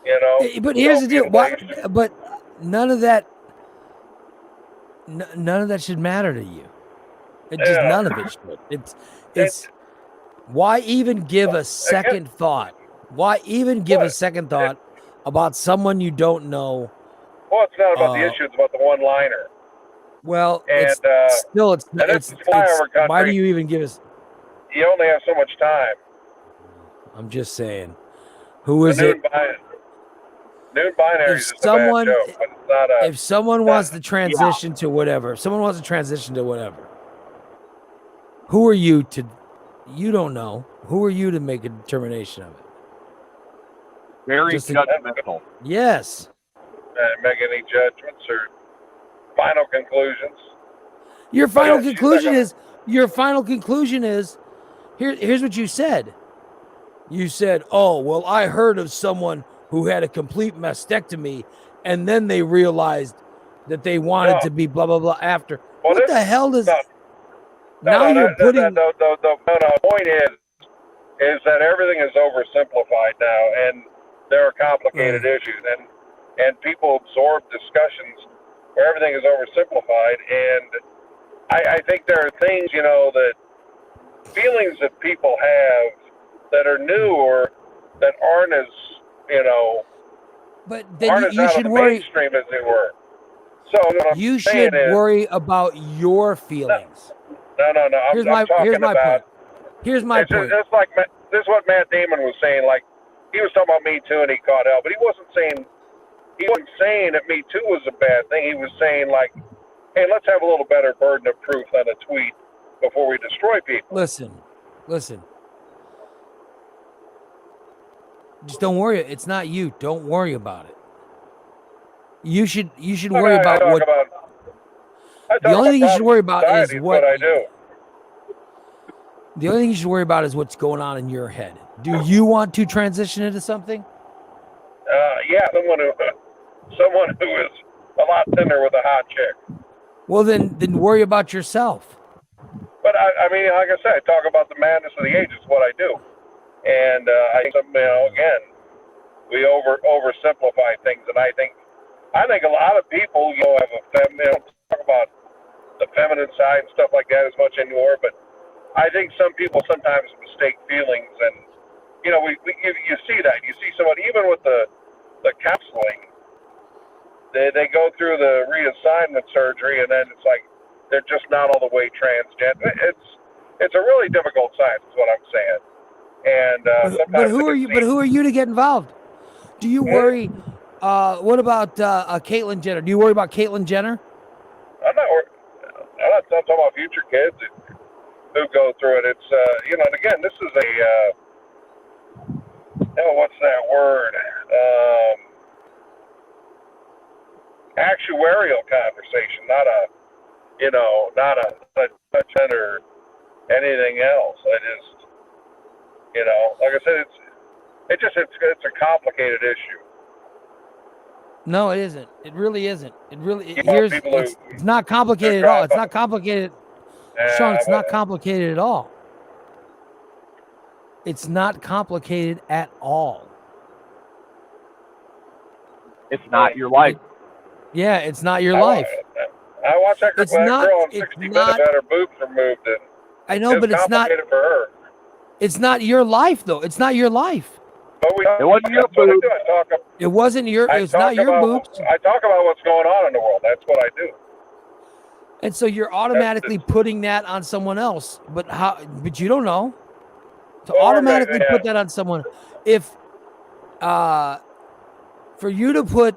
You know. But here's the deal. Why? But none of that. None of that should matter to you. It just none of it should. It's. Why even give a second thought? Why even give a second thought about someone you don't know? Well, it's not about the issue. It's about the one-liner. Well, And, it's still it's flyover country. why do you even give us? You only have so much time. I'm just saying. Who is The it? Noon binary is just a bad joke, but it's not a. If someone wants to transition to whatever, who are you to? You don't know. Who are you to make a determination of it? Very Just a- judgmental. Yes. Make any judgments or final conclusions. Your final Yeah, she's conclusion not is. Your final conclusion is. Here's what you said. You said, "Oh, well, I heard of someone who had a complete mastectomy, and then they realized that they wanted to be blah blah blah after." Well, What the hell does? No, Now you're putting. The point is that everything is oversimplified now, and there are complicated issues, and people absorb discussions where everything is oversimplified, and I think there are things, you know, that feelings that people have that are new or that aren't as, you know, But aren't then as you out should of the worry. mainstream as they were. So what I'm You saying should is, worry about your feelings. No. Here's I'm my talking point. about. Here's my It's point. just like this is what Matt Damon was saying. Like he was talking about Me Too and he caught hell, but he wasn't saying that Me Too was a bad thing. He was saying like, hey, let's have a little better burden of proof than a tweet before we destroy people. Listen. Just don't worry. It's not you. Don't worry about it. You should worry about what. The only thing you should worry about is what I do. The only thing you should worry about is what's going on in your head. Do you want to transition into something? Yeah, someone who is a lot thinner with a hot chick. Well, then worry about yourself. But I mean, like I said, I talk about the madness of the age. It's what I do, and I think, you know, again, we oversimplify things, and I think a lot of people, you know, talk about the feminine side and stuff like that as much anymore, but I think some people sometimes mistake feelings, and you know, you see that. You see somebody even with the counseling, they go through the reassignment surgery, and then it's like they're just not all the way transgender. It's a really difficult science, is what I'm saying. And sometimes But who are you? But who are you to get involved? Do you worry? What about Caitlyn Jenner? Do you worry about Caitlyn Jenner? I'm not talking about future kids who go through it. It's you know, and again, this is what's that word? Actuarial conversation, not a judgment or anything else. I just, you know, like I said, it's a complicated issue. No, it isn't. It really isn't. It really. You know, Here's. people It's not complicated at all. It's not complicated. Sean, it's not complicated at all. It's not complicated at all. It's not your life. Yeah, it's not your life. I watched that It's girl not- on it's 60 Minutes not- had her boobs removed, and I know, but it's not. complicated for her. It's not your life, though. It's not your life. But it wasn't your boobs. It wasn't your. It's not your boobs. I talk about what's going on in the world. That's what I do. And so you're automatically putting that on someone else. But how? But you don't know. To Well, automatically yeah. put that on someone, if for you to put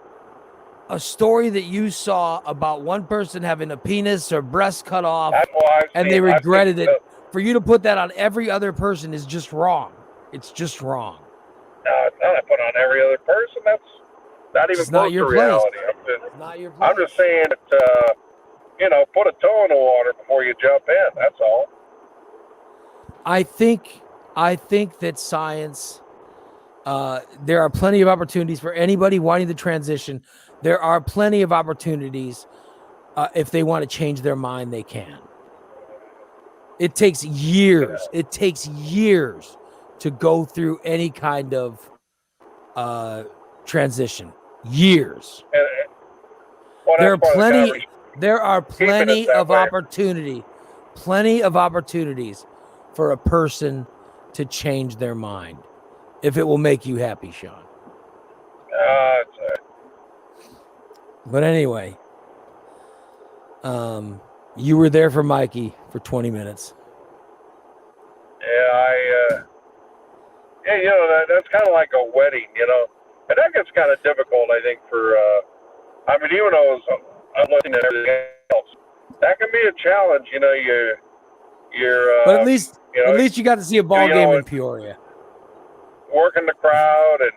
a story that you saw about one person having a penis or breast cut off and they regretted it, for you to put that on every other person is just wrong. It's just wrong. No, it's I put on every other person. That's not even It's not close your to place. reality. I'm just saying that, put a toe in the water before you jump in. That's all. I think that science, there are plenty of opportunities for anybody wanting to transition. There are plenty of opportunities. If they want to change their mind, they can. It takes years. It takes years to go through any kind of transition. Years. There are plenty of opportunities for a person to change their mind if it will make you happy, Sean. But anyway, you were there for Mikey for 20 minutes. Yeah, that's kind of like a wedding, and that gets kind of difficult, I think, for, even though I'm looking at everything else, that can be a challenge, But at least you got to see a ball game in Peoria. Working the crowd, and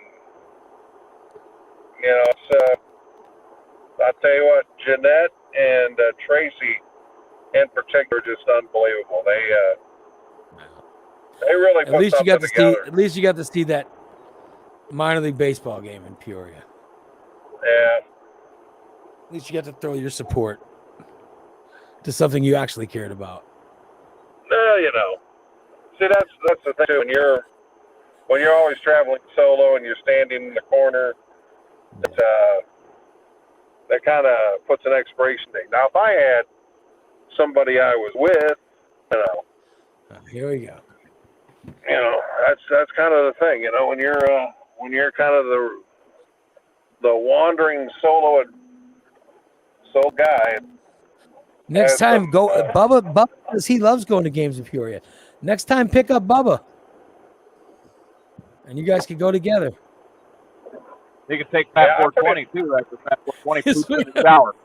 it's, I'll tell you what, Jeanette and Tracy in particular, just unbelievable. They really put something together. At least you got to see that minor league baseball game in Peoria. Yeah. At least you got to throw your support to something you actually cared about. See, that's the thing too. When you're always traveling solo and you're standing in the corner, that kind of puts an expiration date. Now, if I had somebody I was with, here we go. That's kind of the thing. When you're kind of the wandering solo guy. Next time, go Bubba, because he loves going to games in Peoria. Next time, pick up Bubba, and you guys can go together. He can take Fat 420 too, after Fat 420 poops in the shower.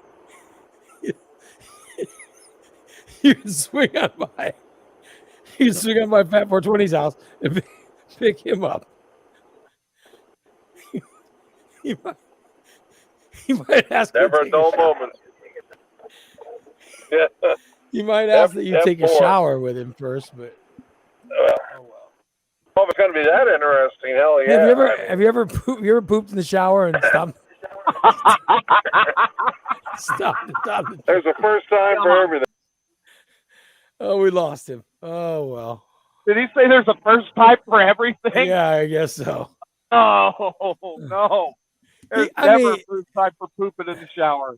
You can swing on my Fat 420's house and pick him up. He might ask. Never a dull moment. Yeah. You might ask that you take a shower with him first, but. Well, if it's going to be that interesting, hell yeah. Have you ever pooped in the shower and stopped? Stop. There's a first time for everything. Oh, we lost him. Oh, well. Did he say there's a first time for everything? Yeah, I guess so. Oh, no. There's never a first time for pooping in the shower.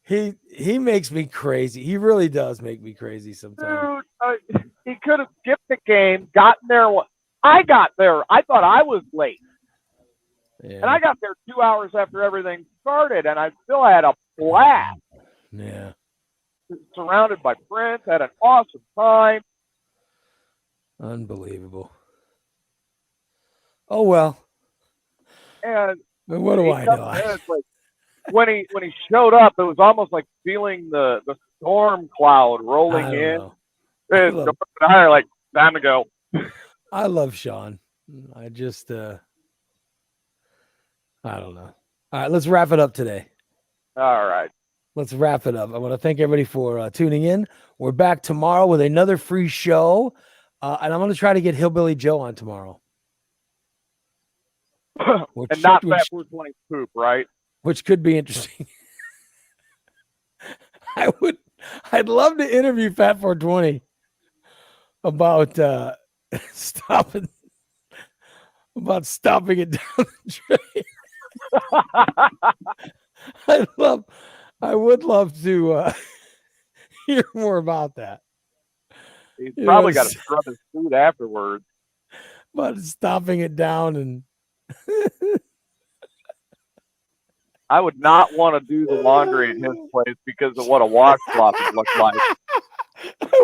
He makes me crazy. He really does make me crazy sometimes. Dude, he could have skipped the game, gotten there. I got there. I thought I was late. Yeah. And I got there 2 hours after everything started, and I still had a blast. Yeah. Surrounded by friends, had an awesome time. Unbelievable. Oh, well. And what do I know? It's like, when he showed up, it was almost like feeling the storm cloud rolling in. And I are like, time to go. I love Sean. I just I don't know. All right, let's wrap it up today. All right. Let's wrap it up. I want to thank everybody for tuning in. We're back tomorrow with another free show. And I'm going to try to get Hillbilly Joe on tomorrow. And not Fat 420 poop, right? Which could be interesting. I'd love to interview Fat 420 about stopping it down the drain. I would love to hear more about that. He's probably got to scrub his food afterwards. But stopping it down and I would not want to do the laundry at his place because of what a washcloth would look like. I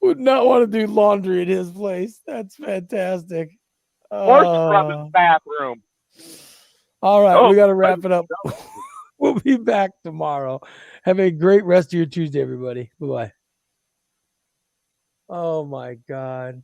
would not want to do laundry at his place. That's fantastic. Or scrub his bathroom. All right, we got to wrap it up. We'll be back tomorrow. Have a great rest of your Tuesday, everybody. Bye-bye. Oh, my God.